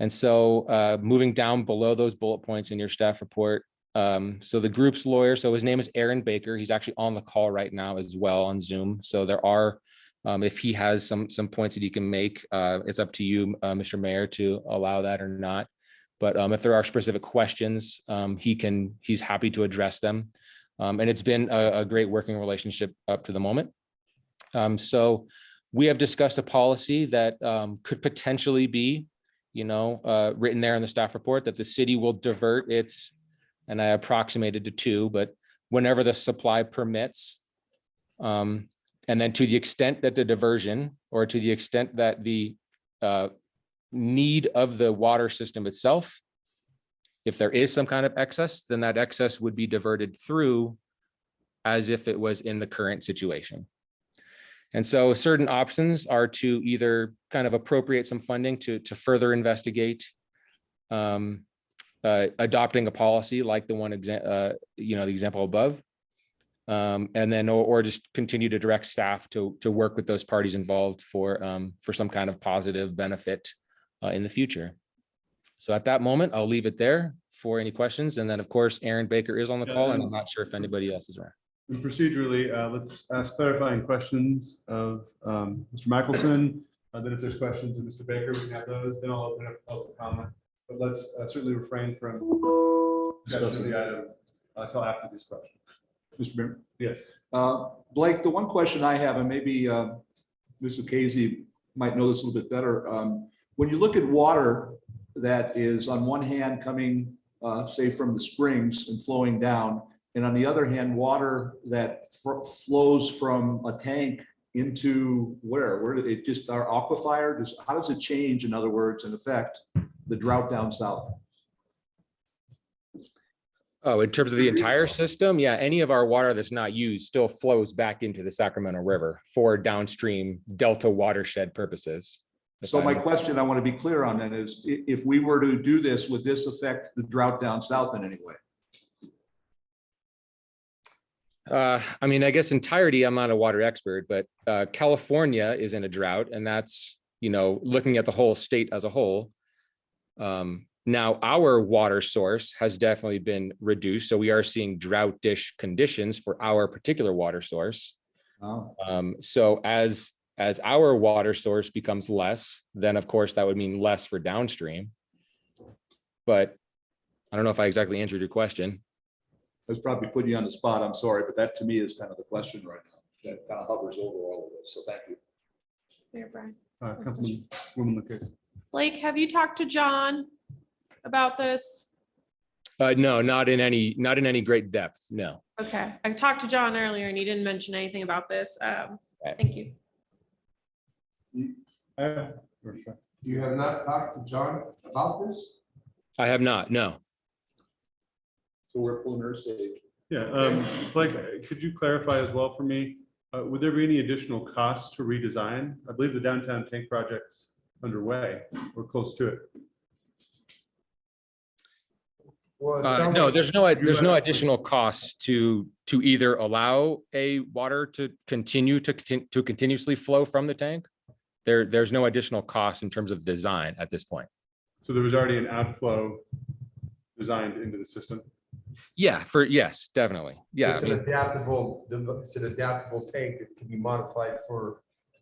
And so moving down below those bullet points in your staff report. So the group's lawyer, so his name is Aaron Baker. He's actually on the call right now as well on Zoom. So there are, if he has some points that he can make, it's up to you, Mr. Mayor, to allow that or not. But if there are specific questions, he's happy to address them. And it's been a great working relationship up to the moment. So we have discussed a policy that could potentially be, written there in the staff report, that the city will divert its, and I approximated to 2, but whenever the supply permits, and then to the extent that the diversion, or to the extent that the need of the water system itself, if there is some kind of excess, then that excess would be diverted through as if it was in the current situation. And so certain options are to either kind of appropriate some funding to further investigate adopting a policy like the one the example above, and then or just continue to direct staff to work with those parties involved for some kind of positive benefit in the future. So at that moment, I'll leave it there for any questions. And then of course, Aaron Baker is on the call, and I'm not sure if anybody else is around. And procedurally, let's ask clarifying questions of Mr. Michelson. Then if there's questions of Mr. Baker, we can have those. Then I'll open up public comment. But let's certainly refrain from discussing the item until after these questions. Mr. Mayor? Yes. Blake, the one question I have, and maybe Mr. Casey might know this a little bit better. When you look at water that is on one hand coming, say, from the springs and flowing down, and on the other hand, water that flows from a tank into where did it just our aquifer? How does it change, in other words, and affect the drought down south? Oh, in terms of the entire system, yeah, any of our water that's not used still flows back into the Sacramento River for downstream Delta watershed purposes. So my question, I want to be clear on that, is if we were to do this, would this affect the drought down south in any way? I mean, I guess entirety, I'm not a water expert, but California is in a drought, and that's, looking at the whole state as a whole. Now our water source has definitely been reduced. So we are seeing drought-ish conditions for our particular water source. Oh. So as our water source becomes less, then of course that would mean less for downstream. But I don't know if I exactly answered your question. I was probably putting you on the spot. I'm sorry, but that to me is kind of the question right now that kind of hovers over all of this. So thank you. Mayor Brian. Councilwoman Lucas. Blake, have you talked to John about this? No, not in any great depth. No. Okay, I talked to John earlier and he didn't mention anything about this. Thank you. You have not talked to John about this? I have not. No. So we're at preliminary stage. Yeah, Blake, could you clarify as well for me? Would there be any additional costs to redesign? I believe the downtown tank project's underway. We're close to it. Well, No, there's no additional costs to either allow a water to continuously flow from the tank. There's no additional cost in terms of design at this point. So there was already an outflow designed into the system. Yeah, yes, definitely. Yeah. It's an adaptable tank that can be modified for.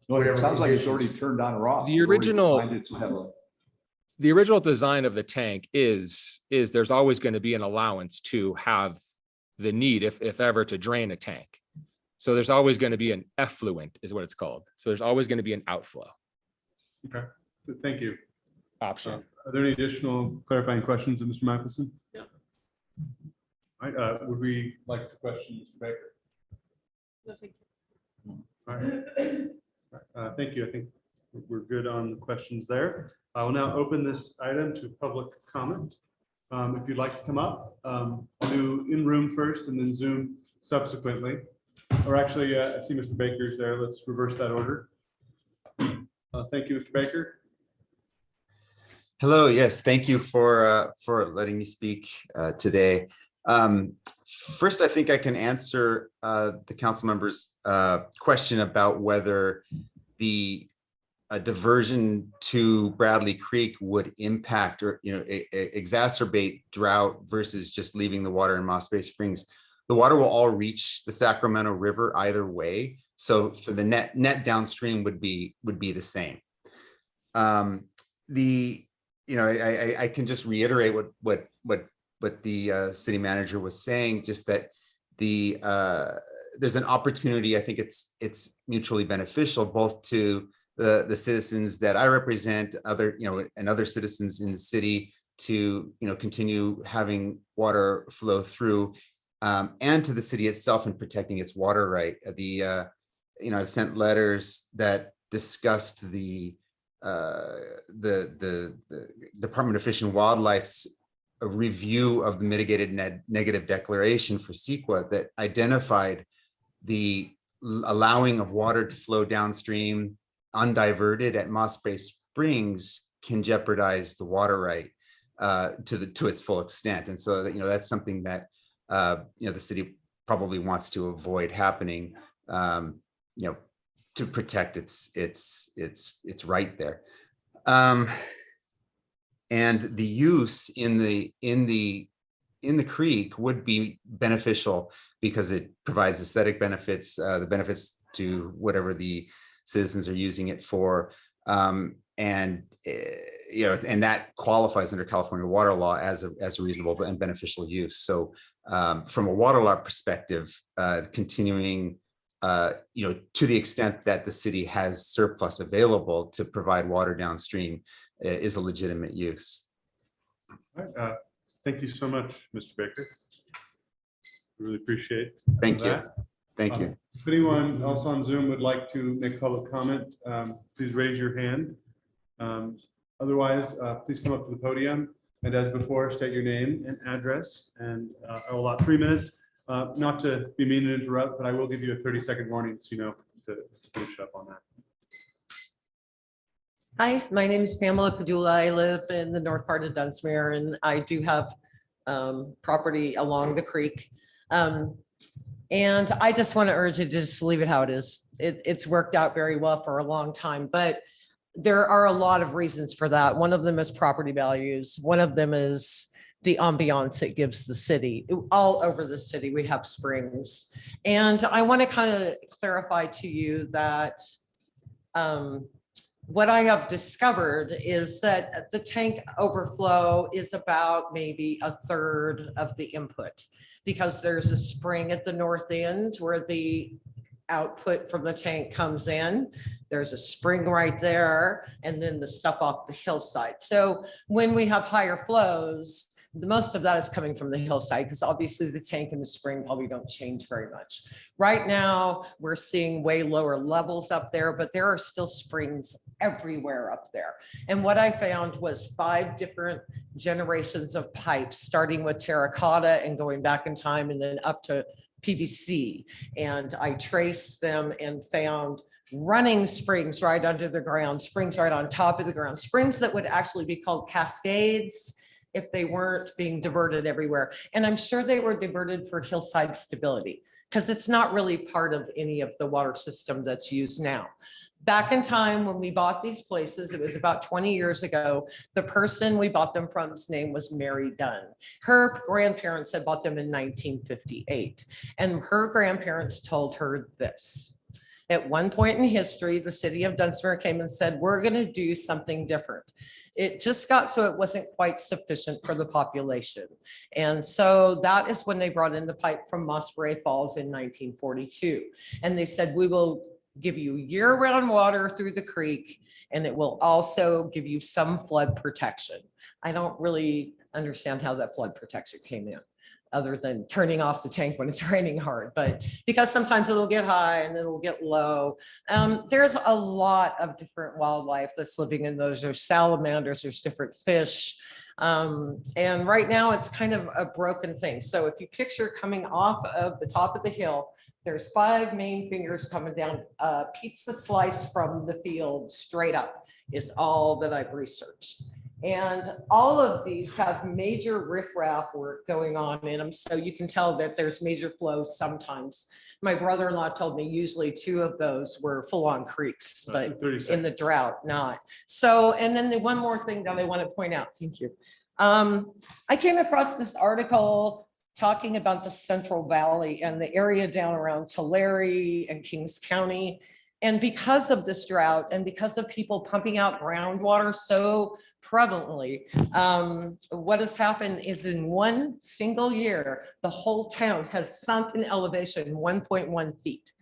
No, it sounds like it's already turned on or off. The original- the original design of the tank is there's always going to be an allowance to have the need, if ever, to drain a tank. So there's always going to be an effluent is what it's called. So there's always going to be an outflow Okay, thank you. option. Are there any additional clarifying questions of Mr. Michelson? No. All right, would we like to question Mr. Baker? No, thank you. All right. Thank you. I think we're good on the questions there. I will now open this item to public comment. If you'd like to come up, I'll do in room first and then Zoom subsequently. Or actually, I see Mr. Baker's there. Let's reverse that order. Thank you, Mr. Baker. Hello, yes, thank you for letting me speak today. First, I think I can answer the council member's question about whether the diversion to Bradley Creek would impact or exacerbate drought versus just leaving the water in Moss Bay Springs. The water will all reach the Sacramento River either way, so for the net downstream would be the same. I can just reiterate what the city manager was saying, just that there's an opportunity. I think it's mutually beneficial both to the citizens that I represent, and other citizens in the city to continue having water flow through, and to the city itself in protecting its water right. I've sent letters that discussed the Department of Fish and Wildlife's review of the mitigated negative declaration for CEQA that identified the allowing of water to flow downstream undiverted at Moss Bay Springs can jeopardize the water right to its full extent. And so that's something that the city probably wants to avoid happening, to protect its right there. And the use in the creek would be beneficial because it provides aesthetic benefits, the benefits to whatever the citizens are using it for, and that qualifies under California water law as a reasonable and beneficial use. So from a water law perspective, continuing to the extent that the city has surplus available to provide water downstream is a legitimate use. All right, thank you so much, Mr. Baker. Really appreciate Thank you. that. Thank you. If anyone else on Zoom would like to make public comment, please raise your hand. Otherwise, please come up to the podium, and as before, state your name and address, and I will allot 3 minutes. Not to be mean and interrupt, but I will give you a 30-second warning, so to finish up on that. Hi, my name is Pamela Padula. I live in the north part of Dunsmuir, and I do have property along the creek. And I just want to urge you to just leave it how it is. It's worked out very well for a long time, but there are a lot of reasons for that. One of them is property values. One of them is the ambiance it gives the city. All over the city, we have springs. And I want to kind of clarify to you that what I have discovered is that the tank overflow is about maybe 1/3 of the input, because there's a spring at the north end where the output from the tank comes in. There's a spring right there, and then the stuff off the hillside. So when we have higher flows, the most of that is coming from the hillside, because obviously the tank and the spring probably don't change very much. Right now, we're seeing way lower levels up there, but there are still springs everywhere up there. And what I found was 5 different generations of pipes, starting with terracotta and going back in time, and then up to PVC. And I traced them and found running springs right under the ground, springs right on top of the ground, springs that would actually be called cascades if they weren't being diverted everywhere. And I'm sure they were diverted for hillside stability, because it's not really part of any of the water system that's used now. Back in time when we bought these places, it was about 20 years ago, the person we bought them from's name was Mary Dunn. Her grandparents had bought them in 1958. And her grandparents told her this: At one point in history, the city of Dunsmuir came and said, we're going to do something different. It just got so it wasn't quite sufficient for the population. And so that is when they brought in the pipe from Mossbury Falls in 1942. And they said, we will give you year-round water through the creek, and it will also give you some flood protection. I don't really understand how that flood protection came in, other than turning off the tank when it's raining hard, but because sometimes it'll get high and it'll get low. There's a lot of different wildlife that's living in those. There's salamanders, there's different fish. And right now it's kind of a broken thing. So if you picture coming off of the top of the hill, there's 5 main fingers coming down, a pizza slice from the field straight up is all that I've researched. And all of these have major riffraff work going on in them. So you can tell that there's major flows sometimes. My brother-in-law told me usually 2 of those were full-on creeks, but in the drought, not. So, and then the one more thing that I want to point out, thank you. I came across this article talking about the Central Valley and the area down around Tulare and Kings County. And because of this drought and because of people pumping out groundwater so prevalently, what has happened is in one single year, the whole town has sunk in elevation 1.1 feet.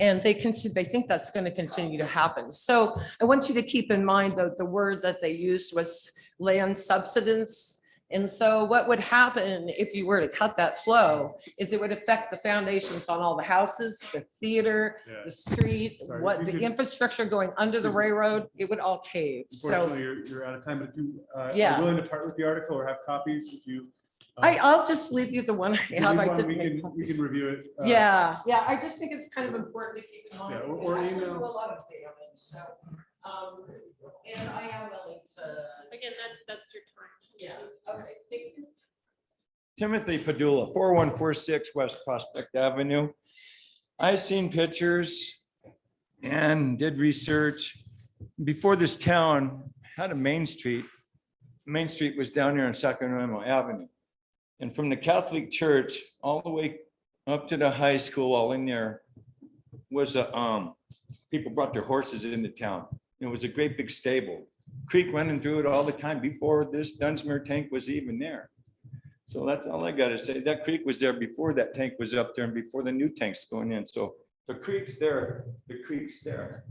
And they think that's going to continue to happen. So I want you to keep in mind that the word that they used was land subsidence. And so what would happen if you were to cut that flow is it would affect the foundations on all the houses, the theater, the street, what the infrastructure going under the railroad, it would all cave. So Unfortunately, you're out of time, but if you are Yeah. willing to part with the article or have copies, if you. I'll just leave you the one I if you have. need I one, did we make can copies. review it. Yeah, I just think it's kind of important to keep in mind. Yeah, It or can actually email. do a lot of damage, so, and I am willing to, Again, that's your time. yeah, okay, thank you. Timothy Padula, 4146 West Prospect Avenue. I seen pictures and did research. Before this town had a Main Street. Main Street was down here on Sacramento Avenue. And from the Catholic Church all the way up to the high school, all in there was people brought their horses into town. It was a great big stable. Creek running through it all the time before this Dunsmuir tank was even there. So that's all I gotta say. That creek was there before that tank was up there and before the new tank's going in. So the creek's there, the creek's there.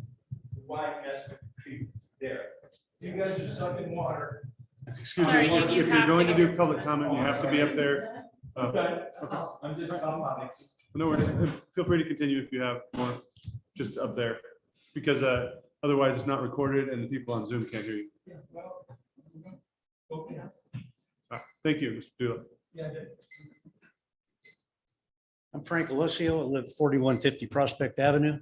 Why the creek's there? You guys are sucking water. Excuse Sorry, me, you if you're have going to to do go. public comment, you have to be up there. Okay. Okay. I'm just, No worries. Feel free to continue if you have more, just up there, because otherwise it's not recorded and the people on Zoom can't hear you. Thank you, Mr. Padula. I'm Frank Alessio. I live at 4150 Prospect Avenue.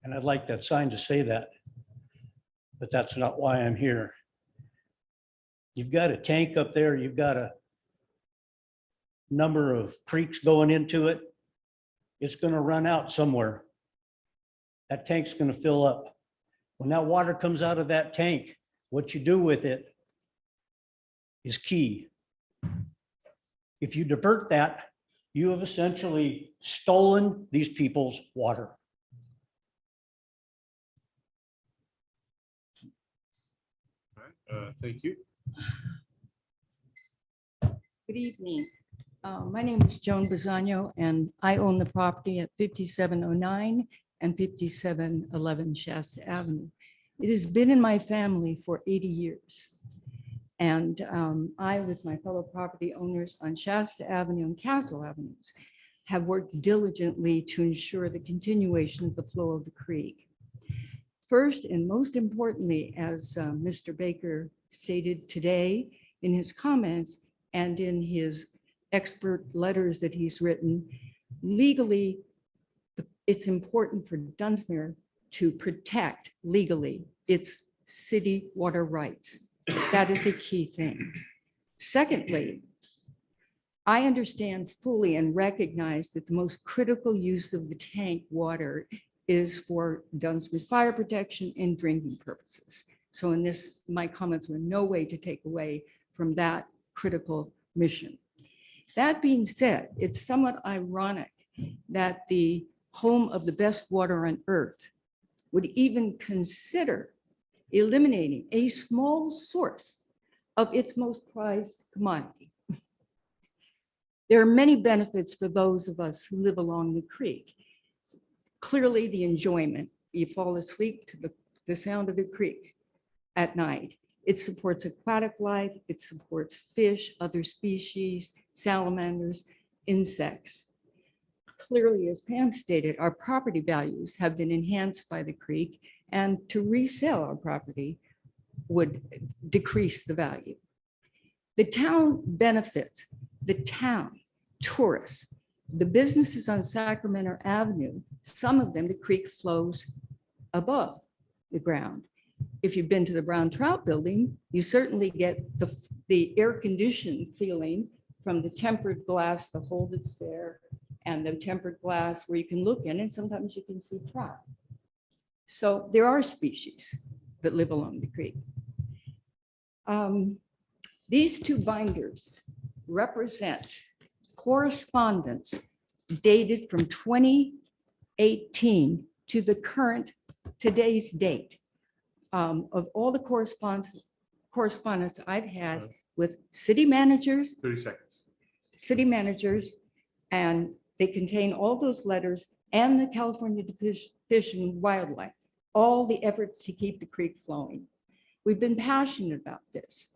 And I'd like that sign to say that, but that's not why I'm here. You've got a tank up there. You've got a number of creeks going into it. It's going to run out somewhere. That tank's going to fill up. When that water comes out of that tank, what you do with it is key. If you divert that, you have essentially stolen these people's water. Thank you. Good evening. My name is Joan Bisagno, and I own the property at 5709 and 5711 Shasta Avenue. It has been in my family for 80 years. And I, with my fellow property owners on Shasta Avenue and Castle Avenues, have worked diligently to ensure the continuation of the flow of the creek. First, and most importantly, as Mr. Baker stated today in his comments and in his expert letters that he's written, legally, it's important for Dunsmuir to protect legally its city water rights. That is a key thing. Secondly, I understand fully and recognize that the most critical use of the tank water is for Dunsmuir's fire protection and drinking purposes. So in this, my comments were no way to take away from that critical mission. That being said, it's somewhat ironic that the home of the best water on earth, would even consider eliminating a small source of its most prized commodity. There are many benefits for those of us who live along the creek. Clearly, the enjoyment. You fall asleep to the sound of the creek at night. It supports aquatic life. It supports fish, other species, salamanders, insects. Clearly, as Pam stated, our property values have been enhanced by the creek, and to resell our property would decrease the value. The town benefits, the town, tourists, the businesses on Sacramento Avenue, some of them, the creek flows above the ground. If you've been to the Brown Trout Building, you certainly get the air-conditioned feeling from the tempered glass, the hole that's there, and the tempered glass where you can look in, and sometimes you can see trout. So there are species that live along the creek. These two binders represent correspondence dated from 2018 to the current, today's date, of all the correspondence I've had with city managers, 30 seconds. city managers, and they contain all those letters and the California Fish and Wildlife, all the effort to keep the creek flowing. We've been passionate about this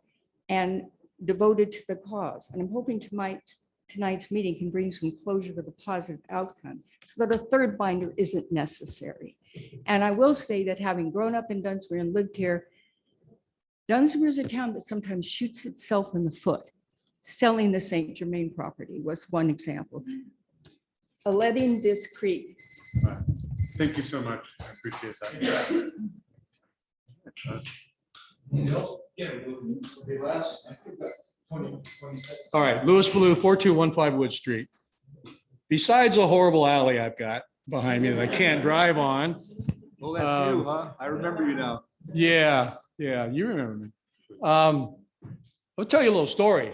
and devoted to the cause. And I'm hoping tonight's meeting can bring some closure with a positive outcome so that a third binder isn't necessary. And I will say that having grown up in Dunsmuir and lived here, Dunsmuir is a town that sometimes shoots itself in the foot. Selling the St. Germain property was one example. Letting this creek. All right. Thank you so much. I appreciate that. All right, Louis Ballou, 4215 Wood Street. Besides a horrible alley I've got behind me that I can't drive on. Well, that's you, huh? I remember you now. Yeah, you remember me. I'll tell you a little story.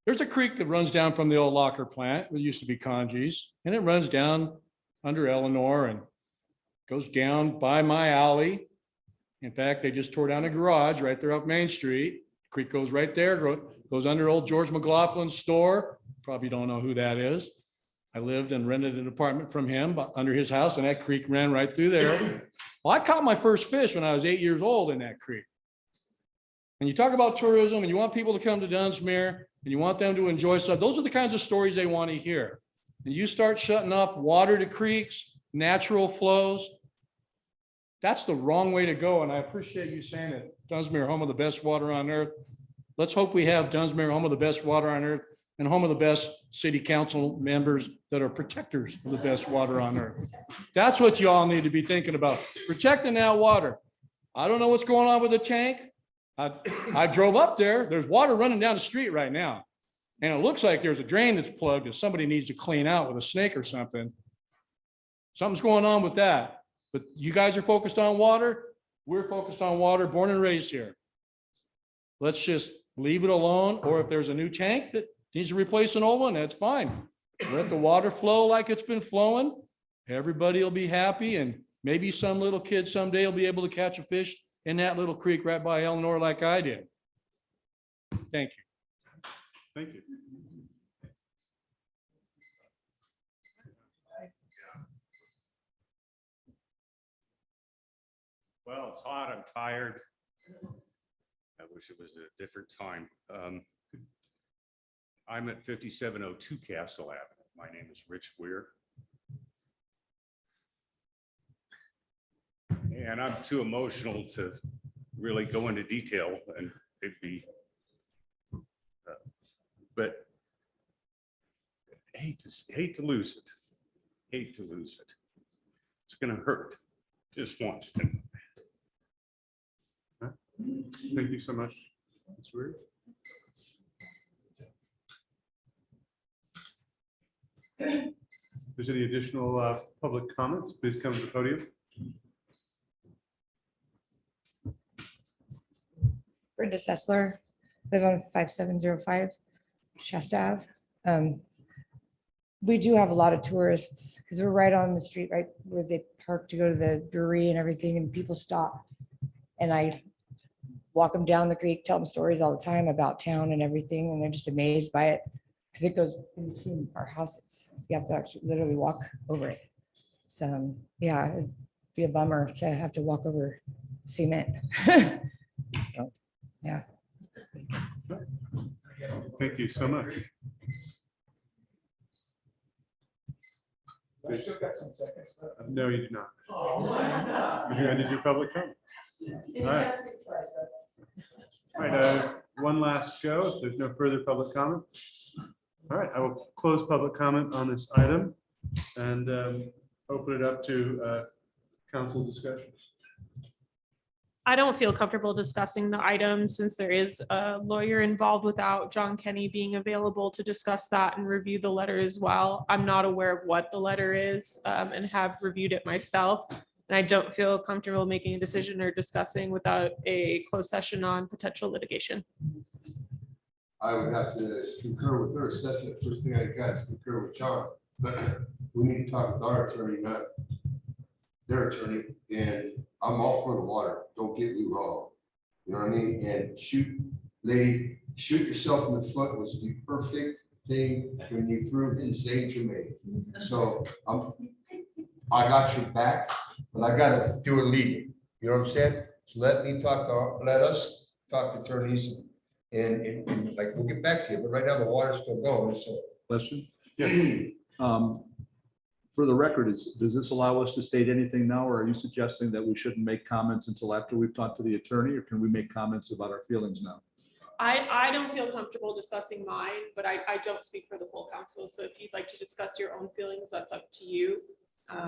There's a creek that runs down from the old locker plant. It used to be Conji's, and it runs down under Eleanor and goes down by my alley. In fact, they just tore down a garage right there up Main Street. Creek goes right there, goes under old George McLaughlin's store. Probably don't know who that is. I lived and rented an apartment from him under his house, and that creek ran right through there. Well, I caught my first fish when I was 8 years old in that creek. And you talk about tourism and you want people to come to Dunsmuir and you want them to enjoy stuff. Those are the kinds of stories they want to hear. And you start shutting off water to creeks, natural flows. That's the wrong way to go. And I appreciate you saying it. Dunsmuir, home of the best water on earth. Let's hope we have Dunsmuir, home of the best water on earth, and home of the best city council members that are protectors of the best water on earth. That's what you all need to be thinking about, protecting that water. I don't know what's going on with the tank. I drove up there. There's water running down the street right now. And it looks like there's a drain that's plugged that somebody needs to clean out with a snake or something. Something's going on with that. But you guys are focused on water. We're focused on water, born and raised here. Let's just leave it alone. Or if there's a new tank that needs to replace an old one, that's fine. Let the water flow like it's been flowing. Everybody will be happy. And maybe some little kid someday will be able to catch a fish in that little creek right by Eleanor like I did. Thank you. Thank you. Well, it's hot. I'm tired. I wish it was a different time. I'm at 5702 Castle Avenue. My name is Rich Weir. And I'm too emotional to really go into detail, and it'd be, but hate to lose it. Hate to lose it. It's gonna hurt just once. Thank you so much. That's weird. If there's any additional public comments, please come to the podium. Brenda Sessler, live on 5705 Shasta Ave. we do have a lot of tourists because we're right on the street, right where they park to go to the brewery and everything, and people stop. And I walk them down the creek, tell them stories all the time about town and everything, and they're just amazed by it because it goes in between our houses. You have to actually literally walk over it. So, yeah, it'd be a bummer to have to walk over cement. So, yeah. Thank you so much. I still got some seconds. No, you do not. Oh, why not? You ended your public comment. You All right. can't speak twice, All right, one last show. If there's no further public comment. All right, I will close public comment on this item and open it up to council discussion. I don't feel comfortable discussing the item since there is a lawyer involved without John Kenny being available to discuss that and review the letter as well. I'm not aware of what the letter is and have reviewed it myself. And I don't feel comfortable making a decision or discussing without a closed session on potential litigation. I would have to concur with her assessment. First thing I got is concur with John, but we need to talk with our attorney, not their attorney. And I'm all for the water. Don't get me wrong. You know what I mean? And shoot yourself in the foot was the perfect thing when you threw in Saint Germain. So I got your back, but I gotta do it legally. You know what I'm saying? So let us talk to attorneys and like, we'll get back to you, but right now the water's still going, so. Question? For the record, does this allow us to state anything now, or are you suggesting that we shouldn't make comments until after we've talked to the attorney, or can we make comments about our feelings now? I don't feel comfortable discussing mine, but I don't speak for the full council. So if you'd like to discuss your own feelings, that's up to you.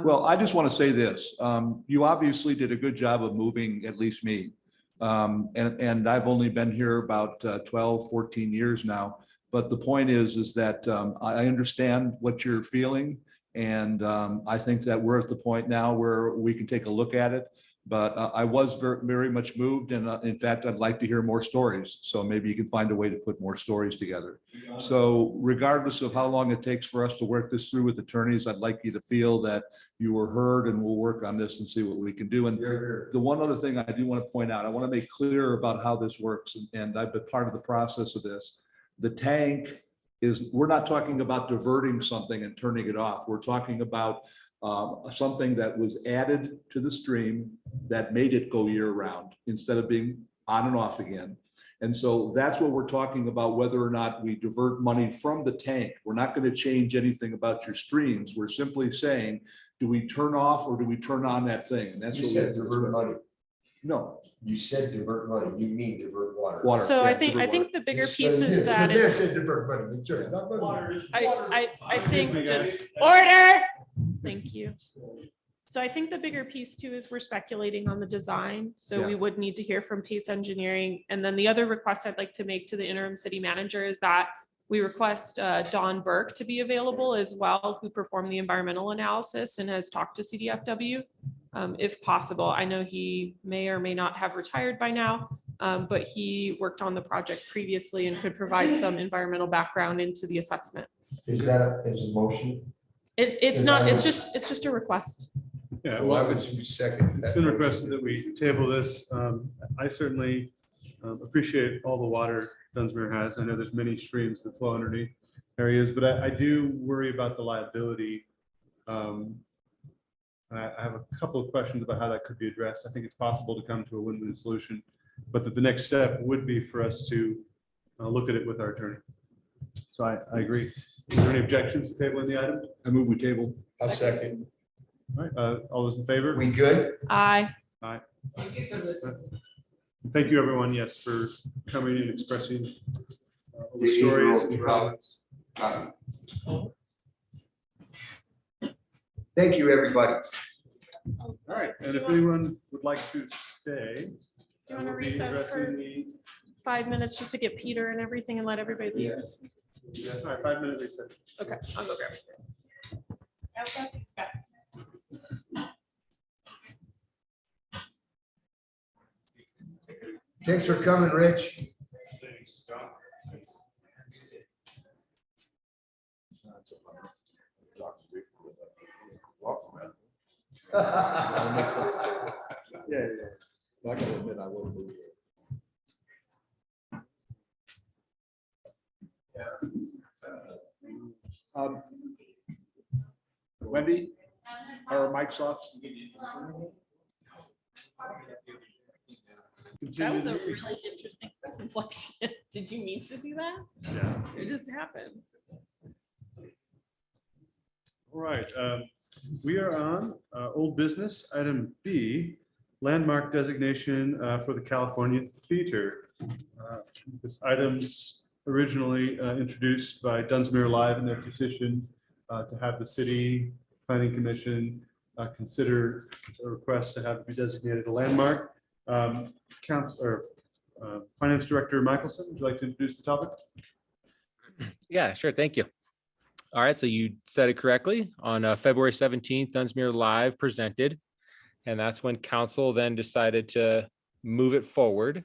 Well, I just want to say this. You obviously did a good job of moving at least me. And I've only been here about 12, 14 years now. But the point is that I understand what you're feeling. And I think that we're at the point now where we can take a look at it. But I was very much moved. And in fact, I'd like to hear more stories. So maybe you can find a way to put more stories together. So regardless of how long it takes for us to work this through with attorneys, I'd like you to feel that you were heard, and we'll work on this and see what we can do. And the one other thing I do want to point out, I want to make clear about how this works. And I've been part of the process of this. The tank we're not talking about diverting something and turning it off. We're talking about something that was added to the stream that made it go year round instead of being on and off again. And so that's what we're talking about, whether or not we divert money from the tank. We're not going to change anything about your streams. We're simply saying, do we turn off or do we turn on that thing? And that's You what said divert money. No, You said divert money. You mean divert water. Water. So Yeah, I think divert water. the bigger You piece said- is that you it's, said divert money, but sure, not money. I think just order. Thank you. So I think the bigger piece too is we're speculating on the design. So we would need to hear from Pace Engineering. And then the other request I'd like to make to the interim city manager is that we request Don Burke to be available as well, who performed the environmental analysis and has talked to CDFW. If possible. I know he may or may not have retired by now, but he worked on the project previously and could provide some environmental background into the assessment. Is that a motion? It's not, it's just a request. Yeah, Well, I would second. It's been requested that we table this. I certainly appreciate all the water Dunsmuir has. I know there's many streams that flow underneath areas, but I do worry about the liability. I have a couple of questions about how that could be addressed. I think it's possible to come to a win-win solution, but that the next step would be for us to look at it with our attorney. So I agree. Is there any objections to tabling the item? I move we table. I'll second. All right, all those in favor? We good? Aye. Aye. Thank you, everyone, yes, for coming and expressing all the stories and comments. Thank you, everybody. All right, and if anyone would like to stay. Do you want to we'll be recess addressing for the- 5 minutes just to get Peter and everything and let everybody leave? Yes, all right, 5-minute recess. Okay, I'll go grab it. Elsa, thanks, back. Thanks for coming, Rich. That makes sense. Yeah, I gotta admit, I wouldn't believe it. Wendy, are mics off? That was a really interesting inflection. Did you mean to do that? Yeah. It just happened. All right, we are on old business, item B, landmark designation for the California Theater. This item's originally introduced by Dunsmuir Live in their petition to have the city planning commission consider a request to have it be designated a landmark. Finance Director Michelson, would you like to introduce the topic? Yeah, sure. Thank you. All right, so you said it correctly. On February 17th, Dunsmuir Live presented, and that's when council then decided to move it forward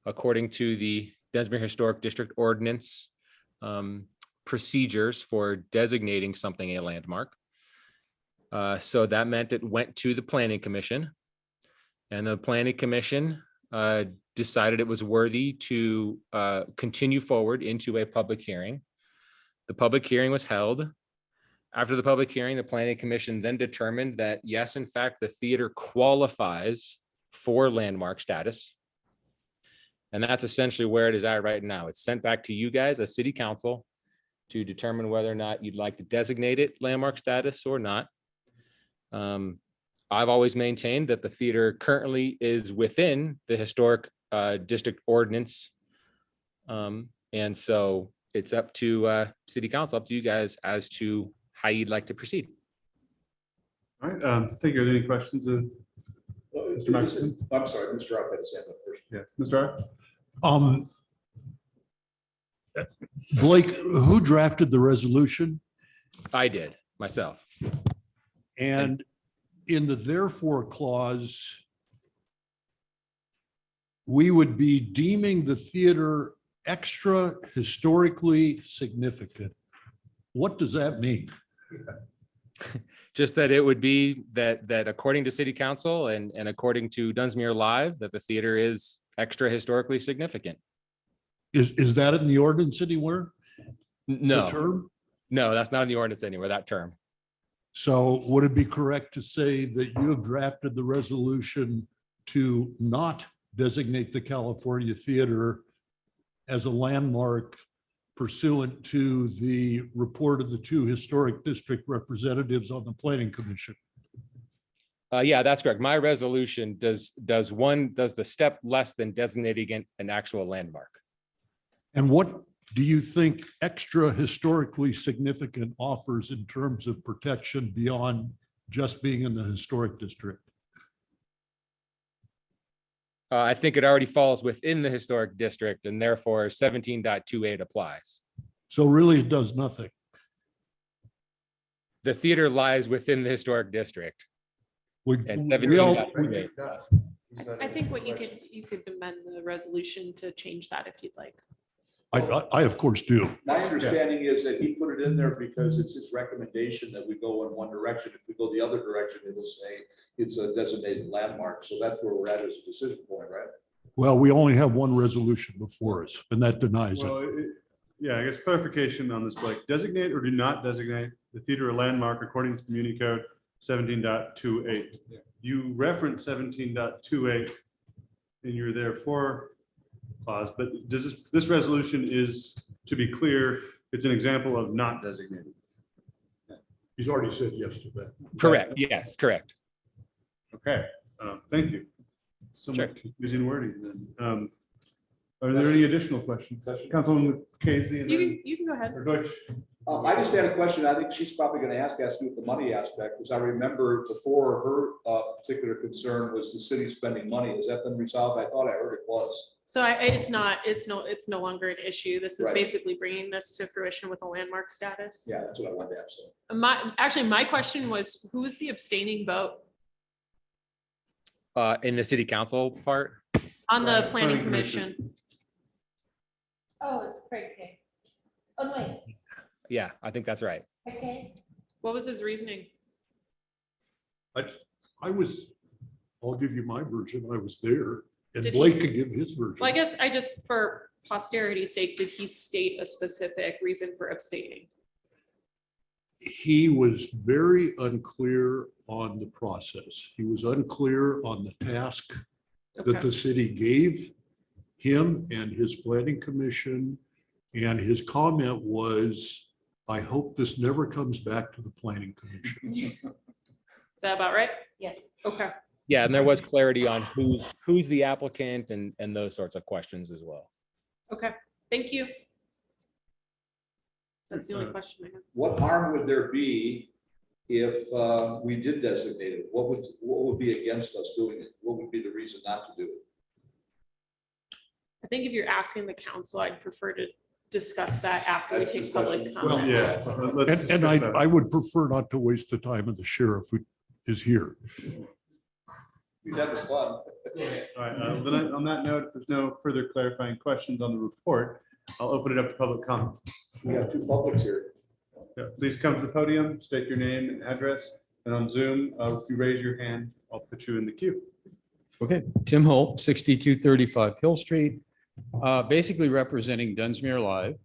according to the Dunsmuir Historic District Ordinance procedures for designating something a landmark. So that meant it went to the Planning Commission, and the Planning Commission decided it was worthy to continue forward into a public hearing. The public hearing was held. After the public hearing, the Planning Commission then determined that yes, in fact, the theater qualifies for landmark status. And that's essentially where it is at right now. It's sent back to you guys as city council to determine whether or not you'd like to designate it landmark status or not. I've always maintained that the theater currently is within the historic district ordinance. And so it's up to city council, up to you guys as to how you'd like to proceed. All right, thank you. Are there any questions? Mr. Michelson? I'm sorry, Mr. Arp had his hand up first. Yes, Mr. Arp? Blake, who drafted the resolution? I did myself. And in the therefore clause, we would be deeming the theater extra historically significant. What does that mean? Just that it would be that according to city council and according to Dunsmuir Live, that the theater is extra historically significant. Is that in the ordinance anywhere? No, The term? no, that's not in the ordinance anywhere, that term. So would it be correct to say that you have drafted the resolution to not designate the California Theater as a landmark pursuant to the report of the two historic district representatives on the Planning Commission? Yeah, that's correct. My resolution does the step less than designating an actual landmark. And what do you think extra historically significant offers in terms of protection beyond just being in the historic district? I think it already falls within the historic district and therefore 17.28 applies. So really it does nothing. The theater lies within the historic district. And we all- 17.28 applies. I think what you could amend the resolution to change that if you'd like. I of course do. My understanding is that he put it in there because it's his recommendation that we go in one direction. If we go the other direction, it'll say it's a designated landmark. So that's where we're at as a decision point, right? Well, we only have one resolution before us and that denies it. Well, yeah, I guess clarification on this, Blake. Designate or do not designate the theater a landmark according to Community Code 17.28. You reference 17.28 in your therefore clause, but does this resolution is, to be clear, it's an example of not designated. He's already said yes to that. Correct. Yes, correct. Okay, thank you. So Sure. much confusing wording then. Are there any additional questions? Councilwoman Casey? and then- You can go ahead. or Deutsch? I just had a question. I think she's probably going to ask you with the money aspect, because I remember before her particular concern was the city spending money. Has that been resolved? I thought I heard it was. So it's no longer an issue. This is Right. basically bringing this to fruition with a landmark status. Yeah, that's what I wanted to ask. My question was, who was the abstaining vote In the city council part, on the Planning planning Commission. commission? Oh, it's Craig K. Oh, wait, yeah, I think that's right. okay. What was his reasoning? I'll give you my version. I was there and Did Blake he- could give his version. Well, I guess I just, for posterity's sake, did he state a specific reason for abstaining? He was very unclear on the process. He was unclear on the task that Okay. the city gave him and his planning commission. And his comment was, I hope this never comes back to the planning commission. Is that about right? Yes. Okay. Yeah, and there was clarity on who's the applicant and those sorts of questions as well. Okay. Thank you. That's the only question I have. What harm would there be if we did designate it? What would be against us doing it? What would be the reason not to do it? I think if you're asking the council, I'd prefer to discuss that after we That's take discussion. public Well, comment. Yeah. And I would prefer not to waste the time of the sheriff who is here. He's having fun. All right, then on that note, if there's no further clarifying questions on the report, I'll open it up to public comment. We have two publics here. Yeah, please come to the podium, state your name and address, and on Zoom, if you raise your hand, I'll put you in the queue. Okay, Tim Holt, 6235 Hill Street, basically representing Dunsmuir Live.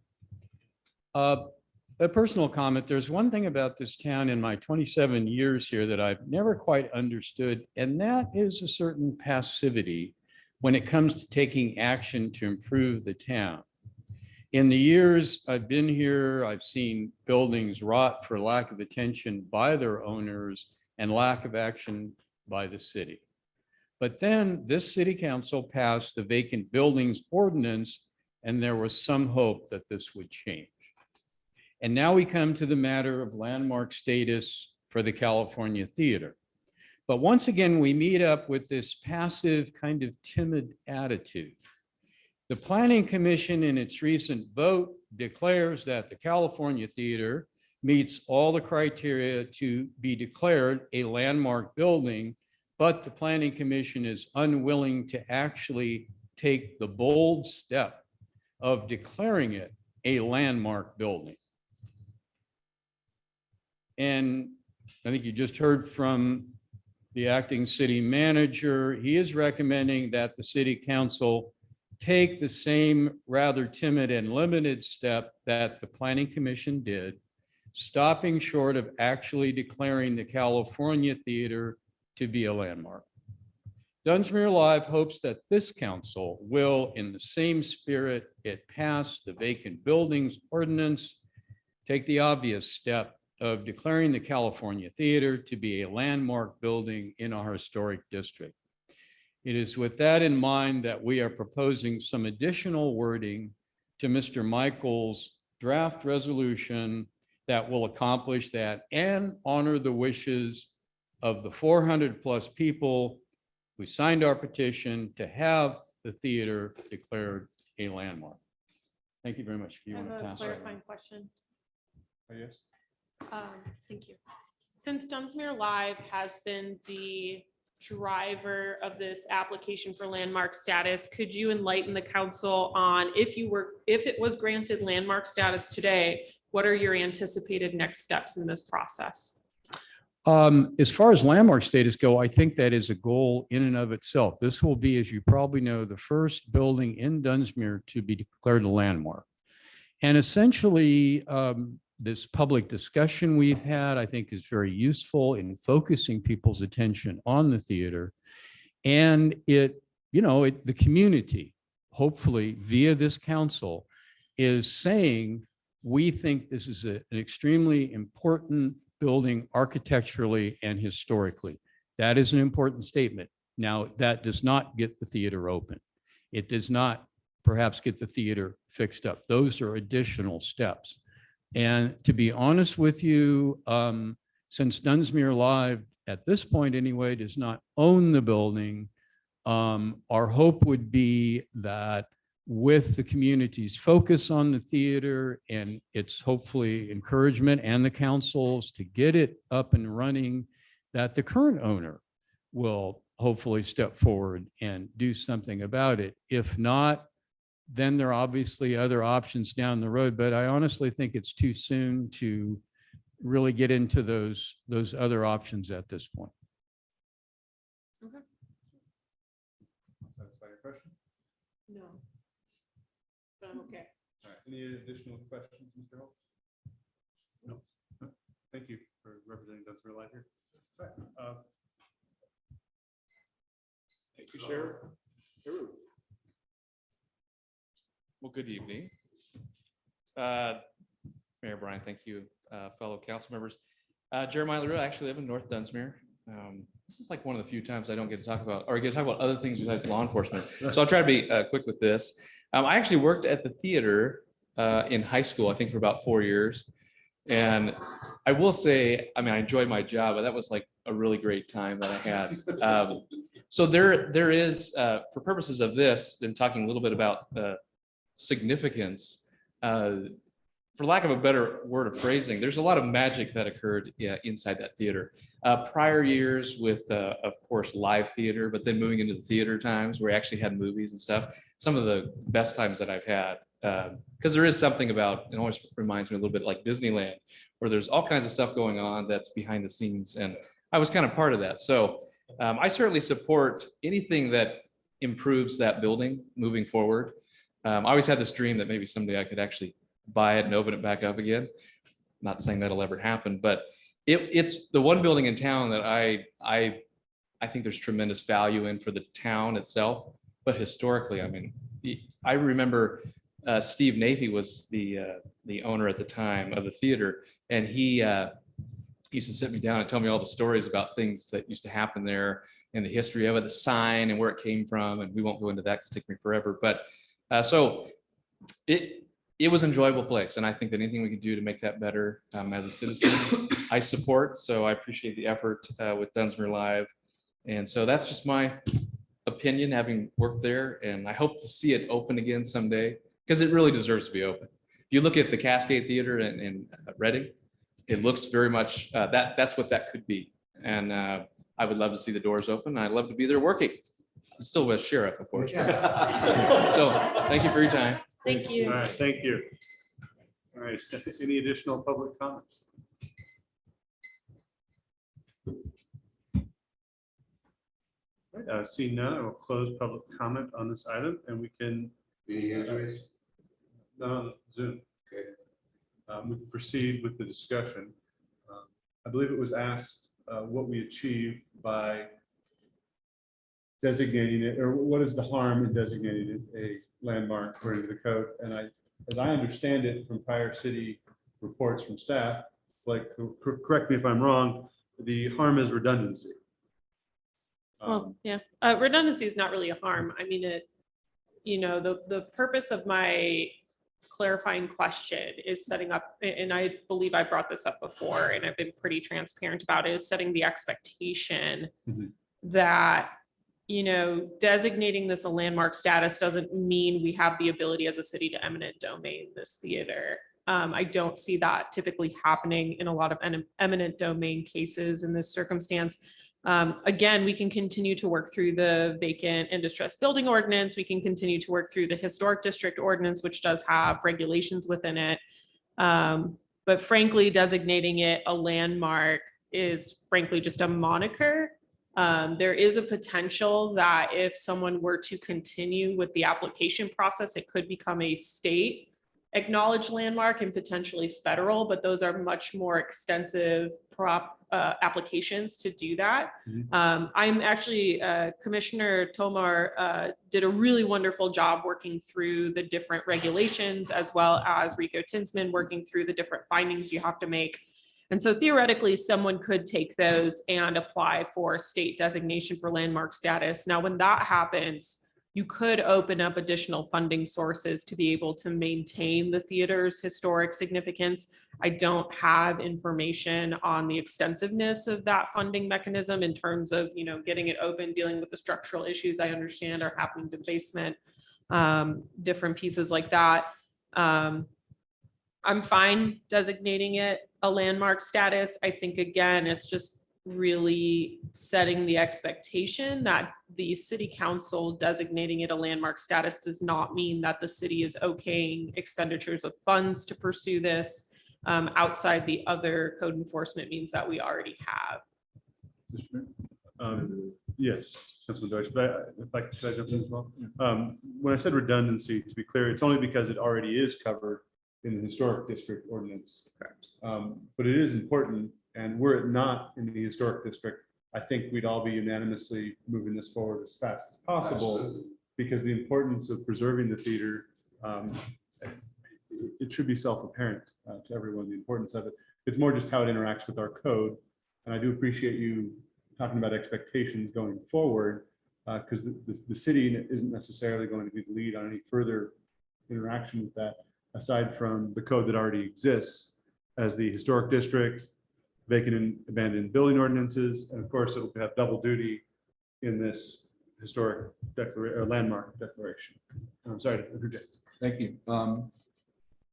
A personal comment, there's one thing about this town in my 27 years here that I've never quite understood, and that is a certain passivity when it comes to taking action to improve the town. In the years I've been here, I've seen buildings rot for lack of attention by their owners and lack of action by the city. But then this city council passed the vacant buildings ordinance, and there was some hope that this would change. And now we come to the matter of landmark status for the California Theater. But once again, we meet up with this passive, kind of timid attitude. The Planning Commission in its recent vote declares that the California Theater meets all the criteria to be declared a landmark building, but the Planning Commission is unwilling to actually take the bold step of declaring it a landmark building. And I think you just heard from the acting city manager. He is recommending that the city council take the same rather timid and limited step that the Planning Commission did, stopping short of actually declaring the California Theater to be a landmark. Dunsmuir Live hopes that this council will, in the same spirit it passed the vacant buildings ordinance, take the obvious step of declaring the California Theater to be a landmark building in our historic district. It is with that in mind that we are proposing some additional wording to Mr. Michael's draft resolution that will accomplish that and honor the wishes of the 400+ people who signed our petition to have the theater declared a landmark. Thank you very much. If you I want have to a pass that. clarifying question. Oh, yes. Thank you. Since Dunsmuir Live has been the driver of this application for landmark status, could you enlighten the council on if it was granted landmark status today, what are your anticipated next steps in this process? As far as landmark status go, I think that is a goal in and of itself. This will be, as you probably know, the first building in Dunsmuir to be declared a landmark. And essentially, this public discussion we've had, I think, is very useful in focusing people's attention on the theater. And the community, hopefully via this council, is saying, we think this is an extremely important building architecturally and historically. That is an important statement. Now, that does not get the theater open. It does not perhaps get the theater fixed up. Those are additional steps. And to be honest with you, since Dunsmuir Live, at this point anyway, does not own the building, our hope would be that with the community's focus on the theater and its hopefully encouragement and the councils to get it up and running, that the current owner will hopefully step forward and do something about it. If not, then there are obviously other options down the road, but I honestly think it's too soon to really get into those other options at this point. No. But I'm okay. All right, any additional questions, Mr. Holt? No. Thank you for representing Dunsmuir Light here. All right, thank you, Sheriff. Well, good evening. Mayor Brian, thank you, fellow council members. Jeremiah LaRue, I actually live in North Dunsmuir. This is like one of the few times I don't get to talk about, or get to talk about other things besides law enforcement. So I'll try to be quick with this. I actually worked at the theater in high school, I think for about 4 years. And I will say, I mean, I enjoyed my job, but that was like a really great time that I had. So there is, for purposes of this, and talking a little bit about significance, for lack of a better word of phrasing, there's a lot of magic that occurred inside that theater. Prior years with, of course, live theater, but then moving into the theater times where we actually had movies and stuff. Some of the best times that I've had, because there is something about, it always reminds me a little bit like Disneyland, where there's all kinds of stuff going on that's behind the scenes. And I was kind of part of that. So I certainly support anything that improves that building moving forward. I always had this dream that maybe someday I could actually buy it and open it back up again. Not saying that'll ever happen, but it's the one building in town that I think there's tremendous value in for the town itself. But historically, I mean, I remember Steve Nafee was the owner at the time of the theater, and he used to sit me down and tell me all the stories about things that used to happen there and the history of it, the sign and where it came from. And we won't go into that because it takes me forever. But so it was an enjoyable place. And I think that anything we can do to make that better as a citizen, I support. So I appreciate the effort with Dunsmuir Live. And so that's just my opinion, having worked there. And I hope to see it open again someday because it really deserves to be open. If you look at the Cascade Theater in Reading, it looks very much that's what that could be. And I would love to see the doors open. I'd love to be there working. I'm still with sheriff, of course. So thank you for your time. Thank you. All right, thank you. All right, any additional public comments? All right, seeing none, I will close public comment on this item and we can. No, Zoom. Okay. We can proceed with the discussion. I believe it was asked what we achieved by designating it, or what is the harm in designating it a landmark according to the code. And as I understand it from prior city reports from staff, like, correct me if I'm wrong, the harm is redundancy. Well, yeah, redundancy is not really a harm. I mean, the purpose of my clarifying question is setting up, and I believe I brought this up before, and I've been pretty transparent about it, is setting the expectation that, designating this a landmark status doesn't mean we have the ability as a city to eminent domain this theater. I don't see that typically happening in a lot of eminent domain cases in this circumstance. Again, we can continue to work through the vacant and distressed building ordinance. We can continue to work through the historic district ordinance, which does have regulations within it. But frankly, designating it a landmark is frankly just a moniker. There is a potential that if someone were to continue with the application process, it could become a state acknowledged landmark and potentially federal, but those are much more extensive applications to do that. I'm actually, Commissioner Tomar did a really wonderful job working through the different regulations, as well as Rico Tinsman working through the different findings you have to make. And so theoretically, someone could take those and apply for state designation for landmark status. Now, when that happens, you could open up additional funding sources to be able to maintain the theater's historic significance. I don't have information on the extensiveness of that funding mechanism in terms of, getting it open, dealing with the structural issues I understand are happening to the basement, different pieces like that. I'm fine designating it a landmark status. I think, again, it's just really setting the expectation that the city council designating it a landmark status does not mean that the city is okaying expenditures of funds to pursue this outside the other code enforcement means that we already have. Yes, Councilman Deutsch, but if I could I jump in as well? When I said redundancy, to be clear, it's only because it already is covered in the historic district ordinance. But it is important, and were it not in the historic district, I think we'd all be unanimously moving this forward as fast as possible, because the importance of preserving the theater, it should be self-apparent to everyone, the importance of it. It's more just how it interacts with our code. And I do appreciate you talking about expectations going forward, because the city isn't necessarily going to be the lead on any further interaction with that, aside from the code that already exists as the historic district, vacant and abandoned building ordinances, and of course, it'll have double duty in this historic declaration or landmark declaration. I'm sorry to interject. Thank you.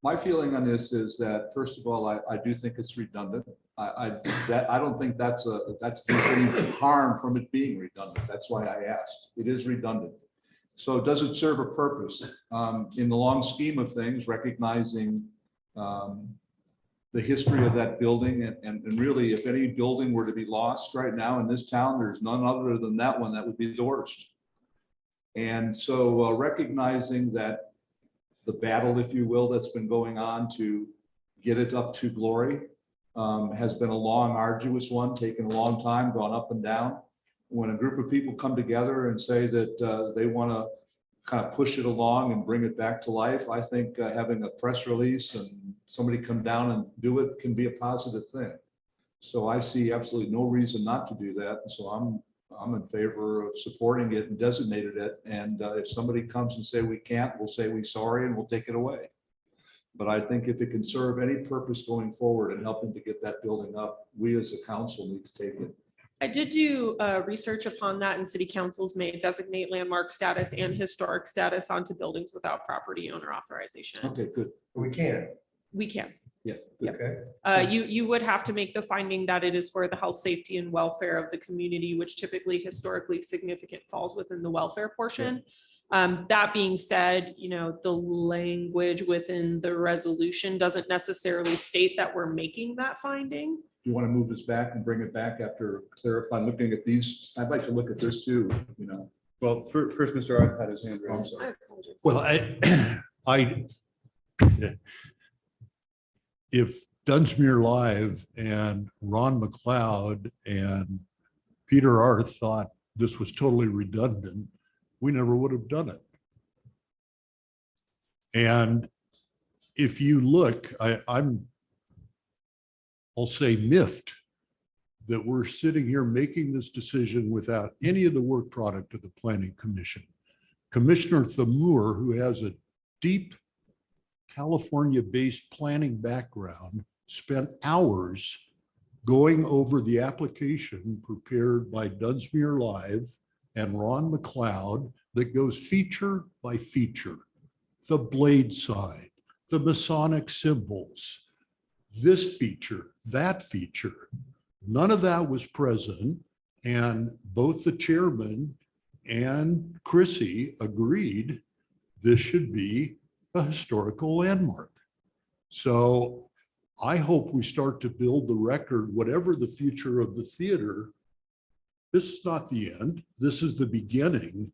My feeling on this is that, first of all, I do think it's redundant. I don't think there's any harm from it being redundant. That's why I asked. It is redundant. So does it serve a purpose? In the long scheme of things, recognizing the history of that building, and really, if any building were to be lost right now in this town, there's none other than that one that would be the worst. And so recognizing that the battle, if you will, that's been going on to get it up to glory has been a long, arduous one, taken a long time, gone up and down. When a group of people come together and say that they want to kind of push it along and bring it back to life, I think having a press release and somebody come down and do it can be a positive thing. So I see absolutely no reason not to do that. So I'm in favor of supporting it and designated it. And if somebody comes and say we can't, we'll say we're sorry and we'll take it away. But I think if it can serve any purpose going forward and helping to get that building up, we as a council need to take it. I did do research upon that, and city councils may designate landmark status and historic status onto buildings without property owner authorization. Okay, good. We can. We can. Yeah. Okay. You would have to make the finding that it is for the health, safety, and welfare of the community, which typically historically significant falls within the welfare portion. That being said, the language within the resolution doesn't necessarily state that we're making that finding. Do you want to move this back and bring it back after clarifying, looking at these? I'd like to look at this too, Well, first, Mr. Art had his hand raised. I apologize. Well, if Dunsmuir Live and Ron McLeod and Peter Arth thought this was totally redundant, we never would have done it. And if you look, I'll say miffed that we're sitting here making this decision without any of the work product of the Planning Commission. Commissioner Thamur, who has a deep California-based planning background, spent hours going over the application prepared by Dunsmuir Live and Ron McLeod that goes feature by feature. The blade side, the Masonic symbols, this feature, that feature. None of that was present, and both the chairman and Chrissy agreed this should be a historical landmark. So I hope we start to build the record, whatever the future of the theater. This is not the end, this is the beginning,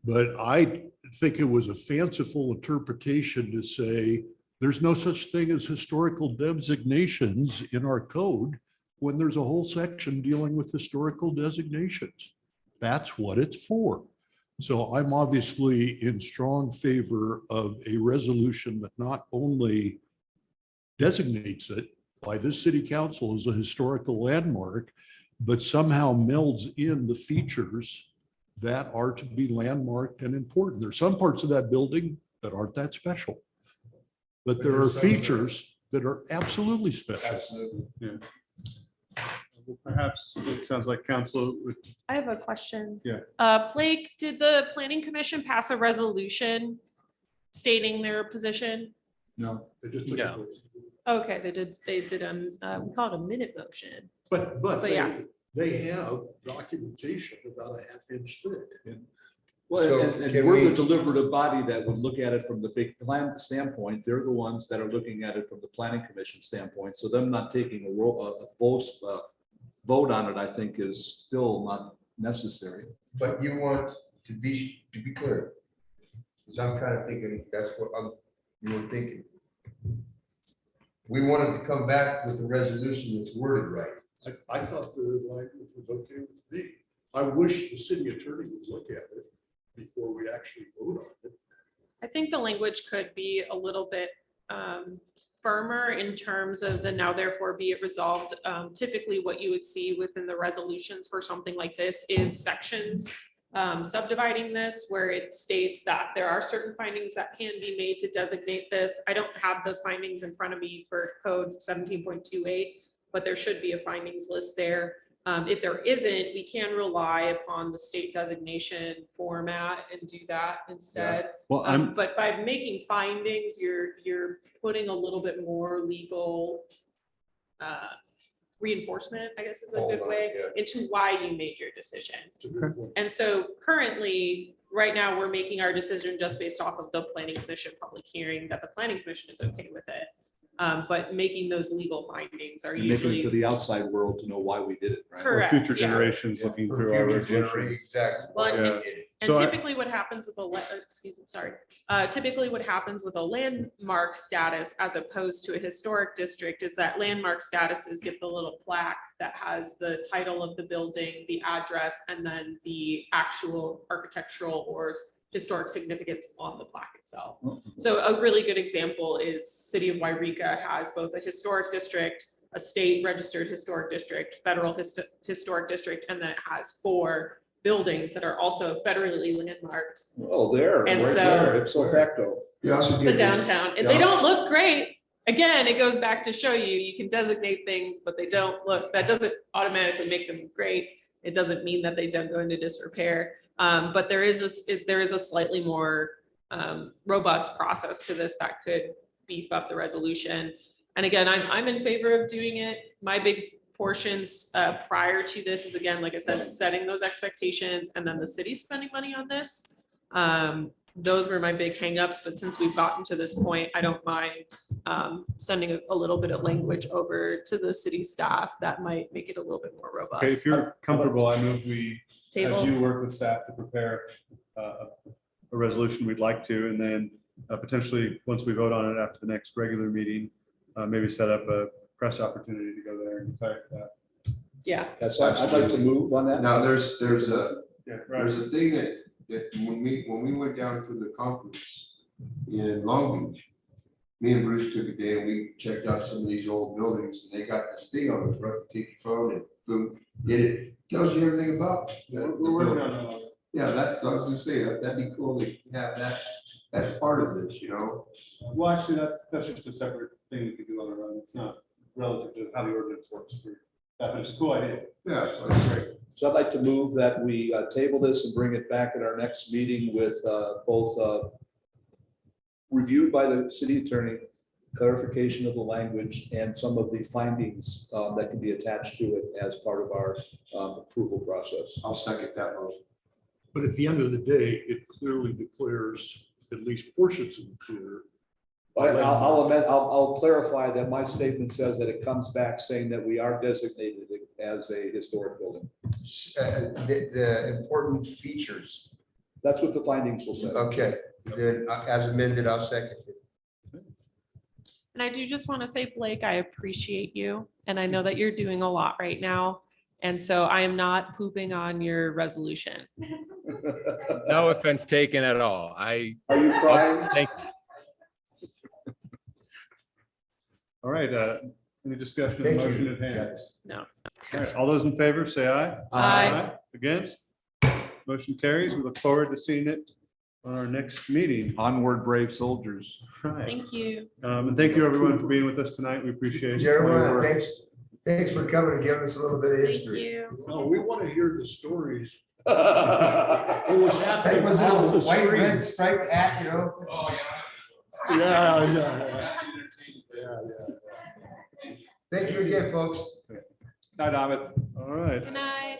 but I think it was a fanciful interpretation to say there's no such thing as historical designations in our code when there's a whole section dealing with historical designations. That's what it's for. So I'm obviously in strong favor of a resolution that not only designates it by this city council as a historical landmark, but somehow melds in the features that are to be landmarked and important. There's some parts of that building that aren't that special, but there are features that are absolutely special. Absolutely. Yeah. Well, perhaps it sounds like council would. I have a question. Yeah. Blake, did the planning commission pass a resolution stating their position? No. They just took No. Okay, they did we call it a minute motion. But yeah. they have documentation about a half-inch thick. Well, So and can we're we- the deliberative body that would look at it from the big plan standpoint. They're the ones that are looking at it from the planning commission standpoint. So them not taking a vote on it, I think is still necessary. But you want to be clear. Because I'm kind of thinking, that's what you were thinking. We wanted to come back with a resolution that's worded right. I thought the language was okay with me. I wish the city attorney would look at it before we actually vote on it. I think the language could be a little bit firmer in terms of the now therefore be it resolved. Typically what you would see within the resolutions for something like this is sections subdividing this, where it states that there are certain findings that can be made to designate this. I don't have the findings in front of me for code 17.28, but there should be a findings list there. If there isn't, we can rely upon the state designation format and do that instead. Well, But by making findings, you're putting a little bit more legal reinforcement, I guess is a good way, into why you made your decision. And so currently, right now, we're making our decision just based off of the planning commission public hearing, that the planning commission is okay with it. But making those legal findings are And making it usually for the outside world to know why we did it, right? correct. future Yeah. generations looking For through our future resolution. generations, exactly. Well, why we Yeah. did it. And So I- typically what happens with typically what happens with a landmark status as opposed to a historic district is that landmark statuses get the little plaque that has the title of the building, the address, and then the actual architectural or historic significance on the plaque itself. So a really good example is City of Wairika has both a historic district, a state registered historic district, federal historic district, and then it has 4 buildings that are also federally landmarked. Oh, there, And right so- there, ipso facto. You also The get downtown, and they don't look great. Again, it goes back to show you, you can designate things, but they don't look, that doesn't automatically make them great. It doesn't mean that they don't go into disrepair. But there is a slightly more robust process to this that could beef up the resolution. And again, I'm in favor of doing it. My big portions prior to this is, again, like I said, setting those expectations and then the city spending money on this. Those were my big hangups, but since we've gotten to this point, I don't mind sending a little bit of language over to the city staff that might make it a little bit more Okay, if robust. you're comfortable, I move we have Table. you work with staff to prepare a resolution we'd like to, and then potentially, once we vote on it after the next regular meeting, maybe set up a press opportunity to go there and type that. Yeah. Yes, I'd like to move on that. Now, there's a Yeah, There's a thing that when we went down to the conference in Long Beach, me and Bruce took a day and we checked out some of these old buildings, and they got this thing on the front, take your phone and boom, it tells you everything about. We're working on those. Yeah, that's, I was just saying, that'd be cool to have that, as part of this, you know? Well, actually, that's just a separate thing we could do on our own. It's not relative to how the ordinance works for that, but it's a cool idea. Yeah, so that's great. So I'd like to move that we table this and bring it back at our next meeting with both reviewed by the city attorney, clarification of the language, and some of the findings that can be attached to it as part of our approval process. I'll second that motion. But at the end of the day, it clearly declares, at least portions of it clear. I'll amend, I'll clarify that my statement says that it comes back saying that we are designated as a historic building. The important features. That's what the findings will say. Okay, then as amended, I'll second it. And I do just want to say, Blake, I appreciate you. And I know that you're doing a lot right now. And so I am not pooping on your resolution. No offense taken at all. Are you crying? Thank All right, any discussion of the Thank you. motion at hand? No. All right, all those in favor, say aye. Aye. Against? Motion carries. We look forward to seeing it on our next meeting. Onward, brave soldiers. Right. Thank you. And thank you, everyone, for being with us tonight. We appreciate it. Jeremiah, thanks for coming and giving us a little bit of Thank history. you. No, we want to hear the stories. It was happening It was a off the white screen. red striped hat, you know? Yeah. Thank you again, folks. Night, Ahmed. All right. Good night.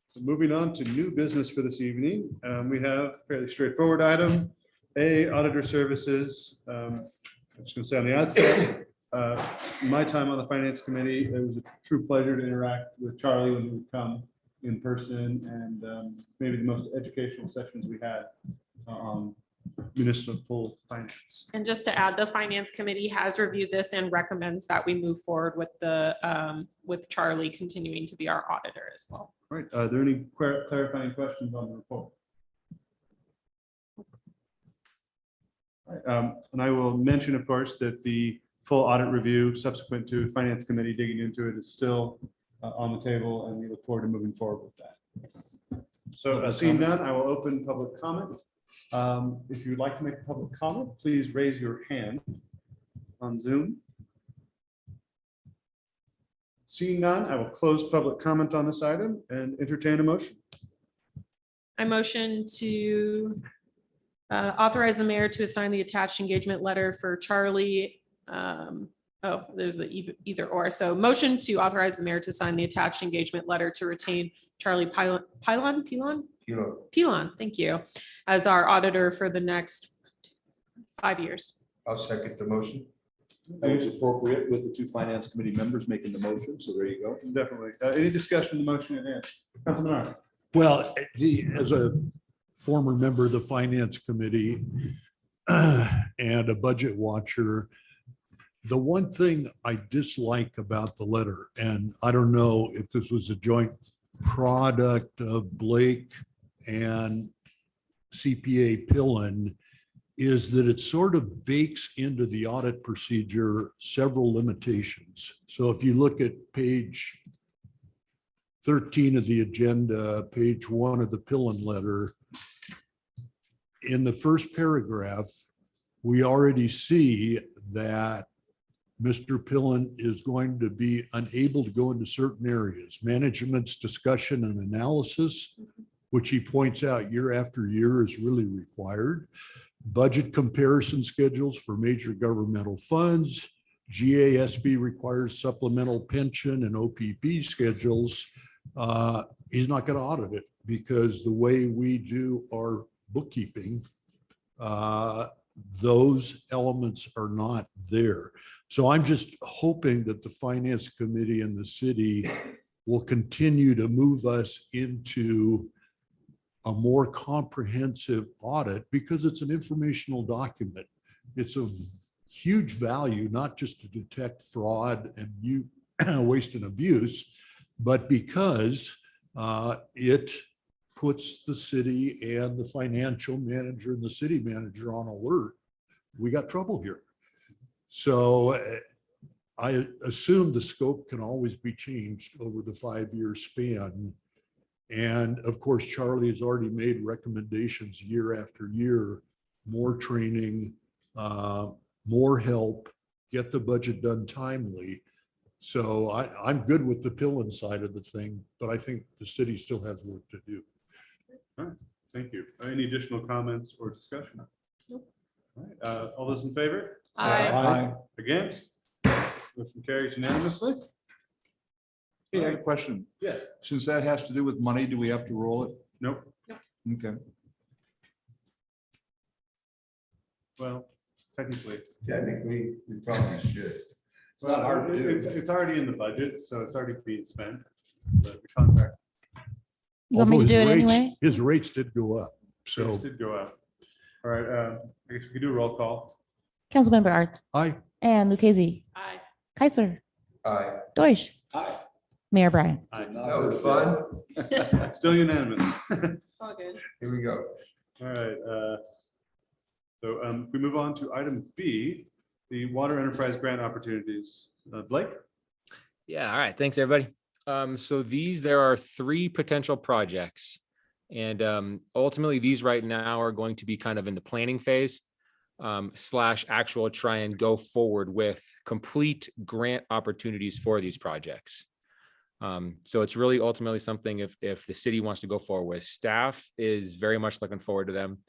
So moving on to new business for this evening, we have a fairly straightforward item. A, auditor services. I'm just going to say on the outset, my time on the finance committee, it was a true pleasure to interact with Charlie when he would come in person and maybe the most educational sessions we had on municipal finance. And just to add, the finance committee has reviewed this and recommends that we move forward with with Charlie continuing to be our auditor as well. All right, are there any clarifying questions on the report? All right, and I will mention, of course, that the full audit review subsequent to finance committee digging into it is still on the table, and we look forward to moving forward with that. Yes. So seeing none, I will open public comment. If you'd like to make a public comment, please raise your hand on Zoom. Seeing none, I will close public comment on this item and entertain a motion. I motion to authorize the mayor to assign the attached engagement letter for Charlie. Oh, there's the either or. So motion to authorize the mayor to sign the attached engagement letter to retain Charlie Pilon, thank you, as our auditor for the next 5 years. I'll second the motion. I think it's appropriate with the two finance committee members making the motion, so there you go. Definitely. Any discussion on the motion at hand? Councilman Arndt. Well, as a former member of the finance committee and a budget watcher, the one thing I dislike about the letter, and I don't know if this was a joint product of Blake and CPA Pillen, is that it sort of bakes into the audit procedure several limitations. So if you look at page 13 of the agenda, page 1 of the Pillen letter, in the first paragraph, we already see that Mr. Pillen is going to be unable to go into certain areas, management's discussion and analysis, which he points out year after year is really required. Budget comparison schedules for major governmental funds. GASB requires supplemental pension and OPP schedules. He's not going to audit it because the way we do our bookkeeping, those elements are not there. So I'm just hoping that the finance committee and the city will continue to move us into a more comprehensive audit because it's an informational document. It's of huge value, not just to detect fraud and waste and abuse, but because it puts the city and the financial manager and the city manager on alert. We got trouble here. So I assume the scope can always be changed over the 5-year span. And of course, Charlie has already made recommendations year after year, more training, more help, get the budget done timely. So I'm good with the Pillen side of the thing, but I think the city still has work to do. All right, thank you. Any additional comments or discussion? Nope. All right, all those in favor? Aye. Against? Motion carries unanimously. Hey, I have a question. Yes. Since that has to do with money, do we have to roll it? Nope. Okay. Well, technically. Technically, we probably should. It's Well, not hard to do. it's already in the budget, so it's already being spent. The contract You want me to Although do it his rates- anyway? His rates did go up. So did go up. All right, I guess we could do a roll call. Councilmember Art I, and Lucchese, Aye. Kaiser, Aye. Deutsch, Aye. Mayor Brian. Aye. That was fun. Still unanimous. It's all good. Here we go. All right. So if we move on to item B, the water enterprise grant opportunities. Blake? Yeah, all right. Thanks, everybody. So there are 3 potential projects. And ultimately, these right now are going to be kind of in the planning phase / actual try and go forward with complete grant opportunities for these projects. So it's really ultimately something if the city wants to go forward with, staff is very much looking forward to them.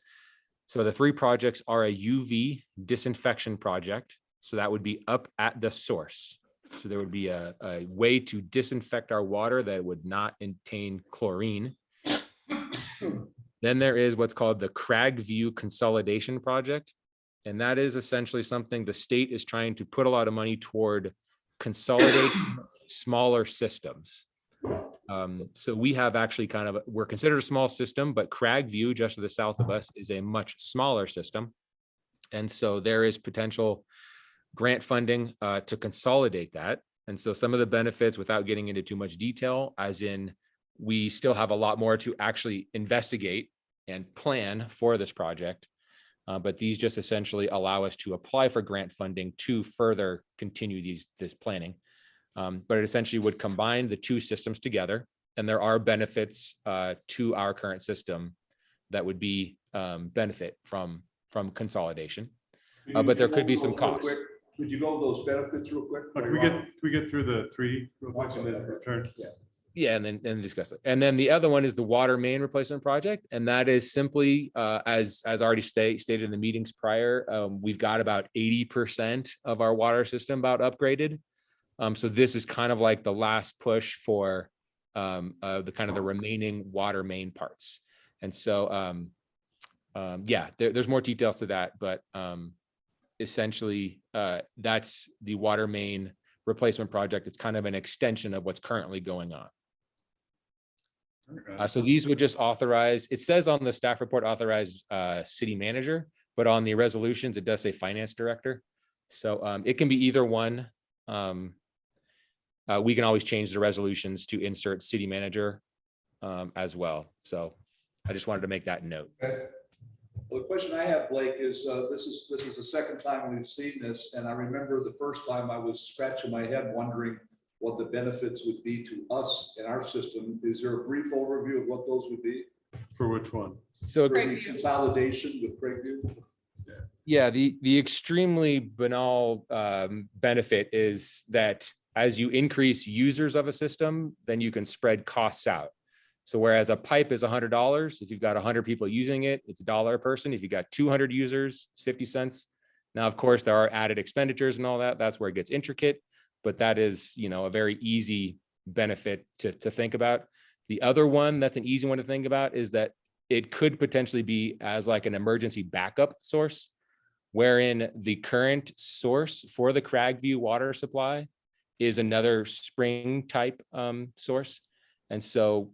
So the 3 projects are a UV disinfection project. So that would be up at the source. So there would be a way to disinfect our water that would not contain chlorine. Then there is what's called the Crag View Consolidation Project. And that is essentially something the state is trying to put a lot of money toward consolidating smaller systems. So we have actually we're considered a small system, but Cragview, just to the south of us, is a much smaller system. And so there is potential grant funding to consolidate that. And so some of the benefits, without getting into too much detail, as in we still have a lot more to actually investigate and plan for this project. But these just essentially allow us to apply for grant funding to further continue this planning. But it essentially would combine the two systems together. And there are benefits to our current system that would be benefit from consolidation. But there could be some costs. Could you go over those benefits real quick? Can we get through the three real quick and then return? Yeah, and then discuss it. And then the other one is the water main replacement project. And that is simply, as already stated in the meetings prior, we've got about 80% of our water system about upgraded. So this is kind of like the last push for the remaining water main parts. And so, yeah, there's more details to that, but essentially that's the water main replacement project. It's kind of an extension of what's currently going on. So these would just authorize, it says on the staff report, authorize city manager, but on the resolutions, it does say finance director. So it can be either one. We can always change the resolutions to insert city manager as well. So I just wanted to make that note. Okay. Well, the question I have, Blake, is this is the second time we've seen this, and I remember the first time I was scratching my head wondering what the benefits would be to us in our system. Is there a brief overview of what those would be? For which one? So For the consolidation with Cragview? Yeah, the extremely banal benefit is that as you increase users of a system, then you can spread costs out. So whereas a pipe is $100, if you've got 100 people using it, it's $1 a person. If you've got 200 users, it's 50 cents. Now, of course, there are added expenditures and all that. That's where it gets intricate, but that is, a very easy benefit to think about. The other one that's an easy one to think about is that it could potentially be as like an emergency backup source, wherein the current source for the Cragview water supply is another spring type source. And so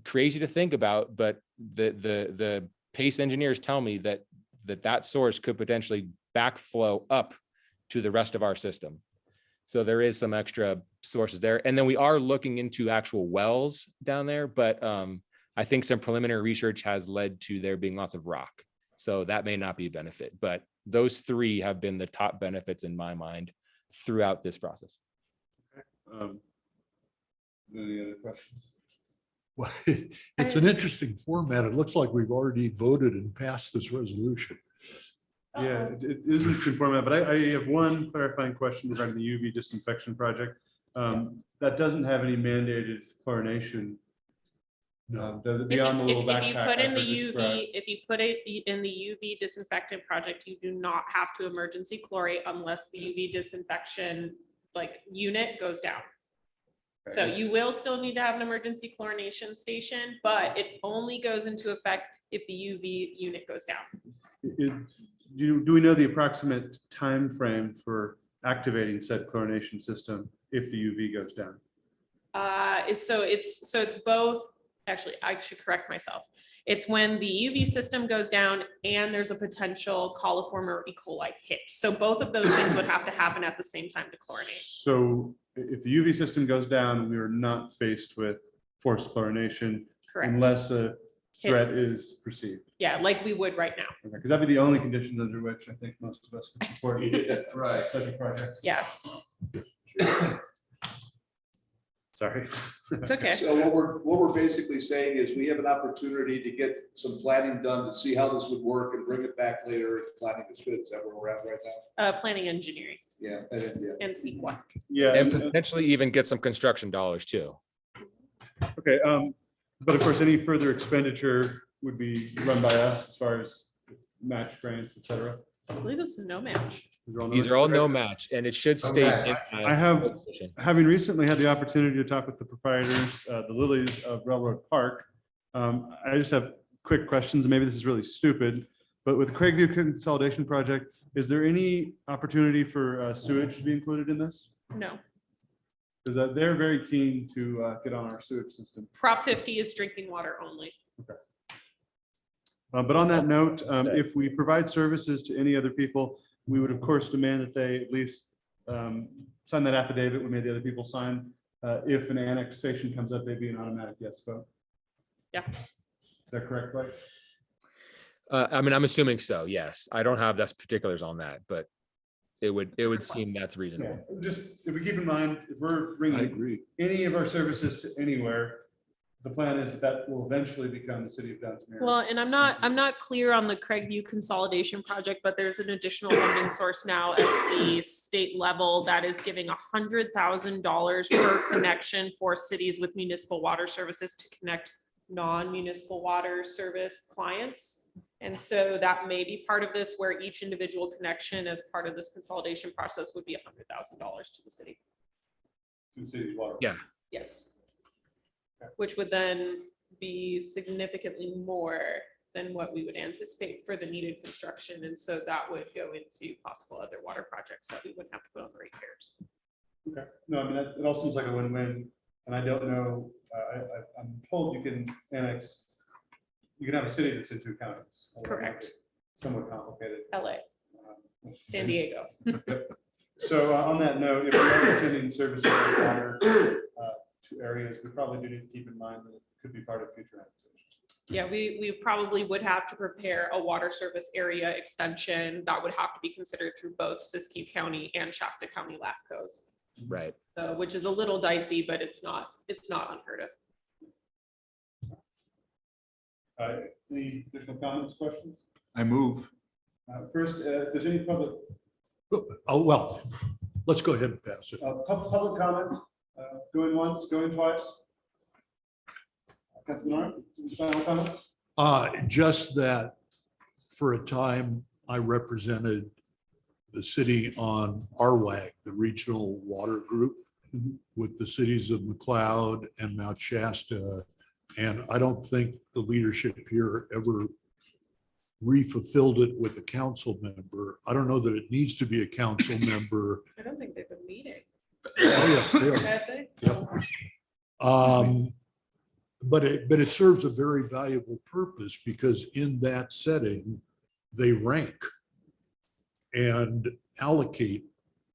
crazy to think about, but the PACE engineers tell me that source could potentially backflow up to the rest of our system. So there is some extra sources there. And then we are looking into actual wells down there, but I think some preliminary research has led to there being lots of rock. So that may not be a benefit, but those three have been the top benefits in my mind throughout this process. Any other questions? Well, it's an interesting format. It looks like we've already voted and passed this resolution. Yeah, it is an interesting format, but I have one clarifying question regarding the UV disinfection project. That doesn't have any mandated chlorination. No. Does it beyond the little If you backpack? put in I the heard described? UV, if you put it in the UV disinfectant project, you do not have to emergency chlorate unless the UV disinfection unit goes down. So you will still need to have an emergency chlorination station, but it only goes into effect if the UV unit goes down. Do we know the approximate time frame for activating said chlorination system if the UV goes down? So it's both. Actually, I should correct myself. It's when the UV system goes down and there's a potential coliform or E. coli hit. So both of those things would have to happen at the same time to chlorinate. So if the UV system goes down, we are not faced with forced chlorination. Correct. Unless a threat is perceived. Yeah, like we would right now. Because that'd be the only conditions under which I think most of us could support Right. such a project. Yeah, Sorry. it's okay. So what we're basically saying is we have an opportunity to get some planning done to see how this would work and bring it back later if planning is good. Is that where we're at right now? Planning engineering Yeah. and CEQA. Yeah. And potentially even get some construction dollars too. Okay, but of course, any further expenditure would be run by us as far as match grants, et cetera. I believe it's no match. These are all no match, and it should state. I have, having recently had the opportunity to talk with the proprietors, the Lilies of Railroad Park. I just have quick questions. Maybe this is really stupid, but with the Cragview consolidation project, is there any opportunity for sewage to be included in this? No. because they're very keen to get on our sewage system. Prop 50 is drinking water only. But on that note, if we provide services to any other people, we would of course demand that they at least sign that affidavit we made the other people sign. If an annexation comes up, they'd be an automatic yes vote. Yeah. Is that correct, Blake? I mean, I'm assuming so, yes. I don't have those particulars on that, but it would seem that's Yeah, reasonable. just if we keep in mind, if we're I bringing agree. any of our services to anywhere, the plan is that that will eventually become the city of Dunsmuir. Well, and I'm not clear on the Craigview consolidation project, but there's an additional funding source now at the state level that is giving $100,000 per connection for cities with municipal water services to connect non-municipal water service clients. And so that may be part of this, where each individual connection as part of this consolidation process would be $100,000 to the city. To the city's water. Yeah. Yes. Which would then be significantly more than what we would anticipate for the needed construction. And so that would go into possible other water projects that we wouldn't have to put on the ratepayers. Okay, no, I mean, it all seems like a win-win, and I don't know, I'm told you can annex, you can have a city that's in 2 counties. Correct. Somewhat complicated. LA, San Diego. So on that note, if we are sending services like water to areas, we probably do need to keep in mind that it could be part of future annexations. Yeah, we probably would have to prepare a water service area extension that would have to be considered through both Siskiyou County and Shasta County LAFCOs. Right. So, which is a little dicey, but it's not unheard of. Any additional comments, questions? I move. First, if there's any public Oh, well, let's go ahead and pass it. public comment, going once, going twice. Councilman Arndt, any final comments? Just that for a time, I represented the city on RWAG, the Regional Water Group, with the cities of McLeod and Mount Shasta. And I don't think the leadership here ever re-fulfilled it with a council member. I don't know that it needs to be a council member. I don't think they've been meeting. Oh, yeah, they are. Have they? Yep. But it serves a very valuable purpose, because in that setting, they rank and allocate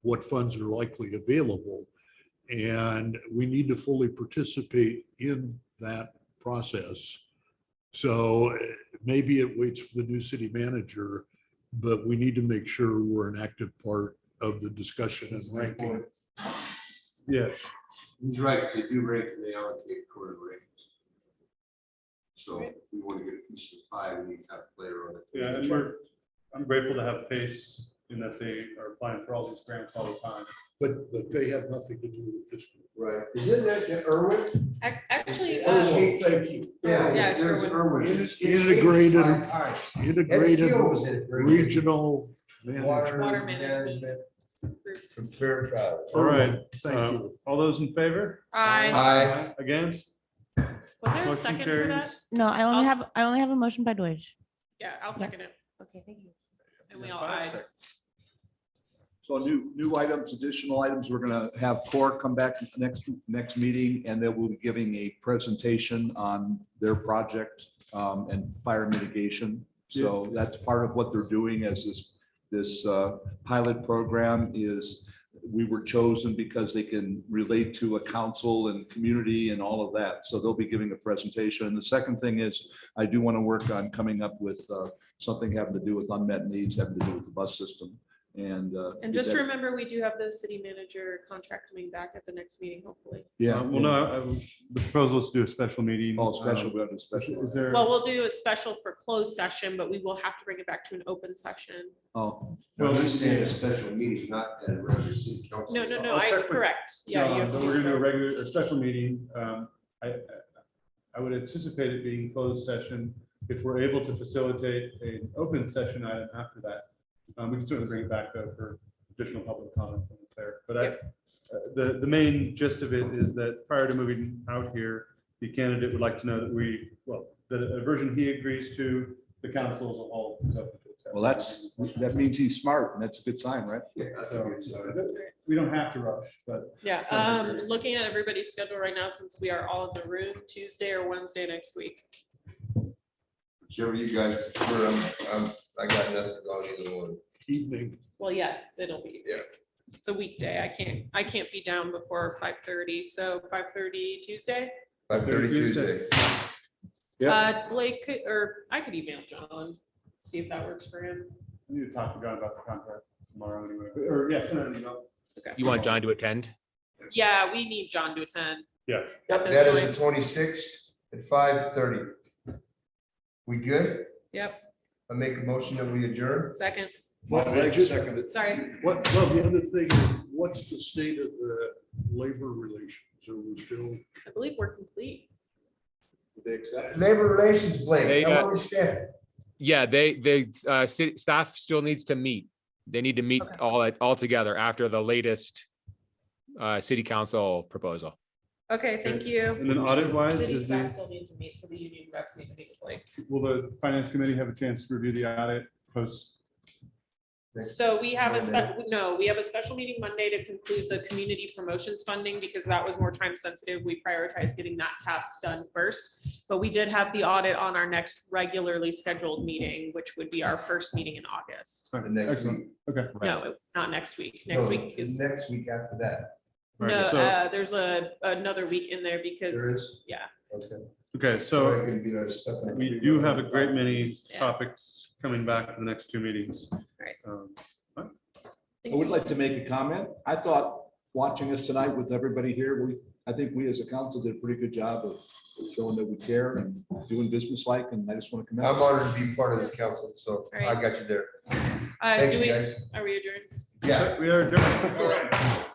what funds are likely available. And we need to fully participate in that process. So maybe it waits for the new city manager, but we need to make sure we're an active part of the discussion and ranking. Yes. He's right, they do rank and they allocate according to rankings. So if we want to get a piece of the pie, we need to have a player on it. Yeah, and I'm grateful to have Pace in that they are applying for all these grants all the time. But they have nothing to do with this. Right, isn't that Irwin? Actually, Oh, thank you. Yeah, it's There's Irwin. Irwin. Integrated Integrated regional Water manager. management. From Fairchild. All right. Thank you. All those in favor? Aye. Against? Was there a Motion second for carries. that? No, I only have a motion by Deutsch. Yeah, I'll second it. Okay, thank you. And we all aye. So new items, additional items, we're gonna have Core come back next meeting, and they will be giving a presentation on their project and fire mitigation. So that's part of what they're doing as this pilot program is. We were chosen because they can relate to a council and community and all of that. So they'll be giving a presentation. And the second thing is, I do want to work on coming up with something having to do with unmet needs, having to do with the bus system. And And just remember, we do have the city manager contract coming back at the next meeting, hopefully. yeah. Well, no, the proposal is to do a special meeting. Oh, special, we have a special. Is there? Well, we'll do a special for closed session, but we will have to bring it back to an open session. Oh, Well, this is a special meeting, not at a regular city council. No, I'll I check with- correct. Yeah. No, you have but to we're gonna do a confirm. regular, a special meeting. I would anticipate it being closed session. If we're able to facilitate an open session item after that, we can certainly bring it back though for additional public comment when it's there. But the main gist of it is that prior to moving out here, the candidate would like to know that that a version he agrees to, the council as a whole is open to accept. Well, that means he's smart, and that's a good sign, right? We don't have to rush, but Yeah, looking at everybody's schedule right now, since we are all in the room, Tuesday or Wednesday next week. Whichever you guys prefer, I got nothing on either one. Evening. Well, yes, it'll be. Yeah. It's a weekday. I can't be down before 5:30, so 5:30 Tuesday. 5:30 Tuesday. Blake, or I could email John, see if that works for him. I need to talk to John about the contract tomorrow anyway, or yes, send an email. Okay. You want John to attend? Yeah, we need John to attend. Yeah. At this That is point. the 26th at 5:30. We good? Yep, I make a motion that we adjourn. second, Seconded. sorry. Well, the other thing, is, what's the state of the labor relations? Are we still? I believe we're complete. They accept. Labor relations, Blake, They, how we stand? Yeah, city staff still needs to meet. They need to meet Okay. all together after the latest city council proposal. Okay, thank you. And then audit wise, City is staff the, still need to meet, so the union reps need to meet with Blake. will the finance committee have a chance to review the audit post? So we have we have a special meeting Monday to conclude the community promotions funding because that was more time sensitive. We prioritized getting that task done first. But we did have the audit on our next regularly scheduled meeting, which would be our first meeting in August. The next Excellent. week. Okay. No, not next week. Next No, week is, Next week after that. Right, no, so- there's another week in there There because, is? yeah. Okay. Okay, So so I can be our stuff. we do have a great many Yeah. topics coming back for the next two meetings. Right. I would like to make a comment. I thought watching us tonight with everybody here, I think we as a council did a pretty good job of showing that we care and doing business like, and I just want to commend. I'm us. honored to be part of this council, so I Right. got you there. Thank Do you, we, guys. are we adjourned? Yeah. We are adjourned.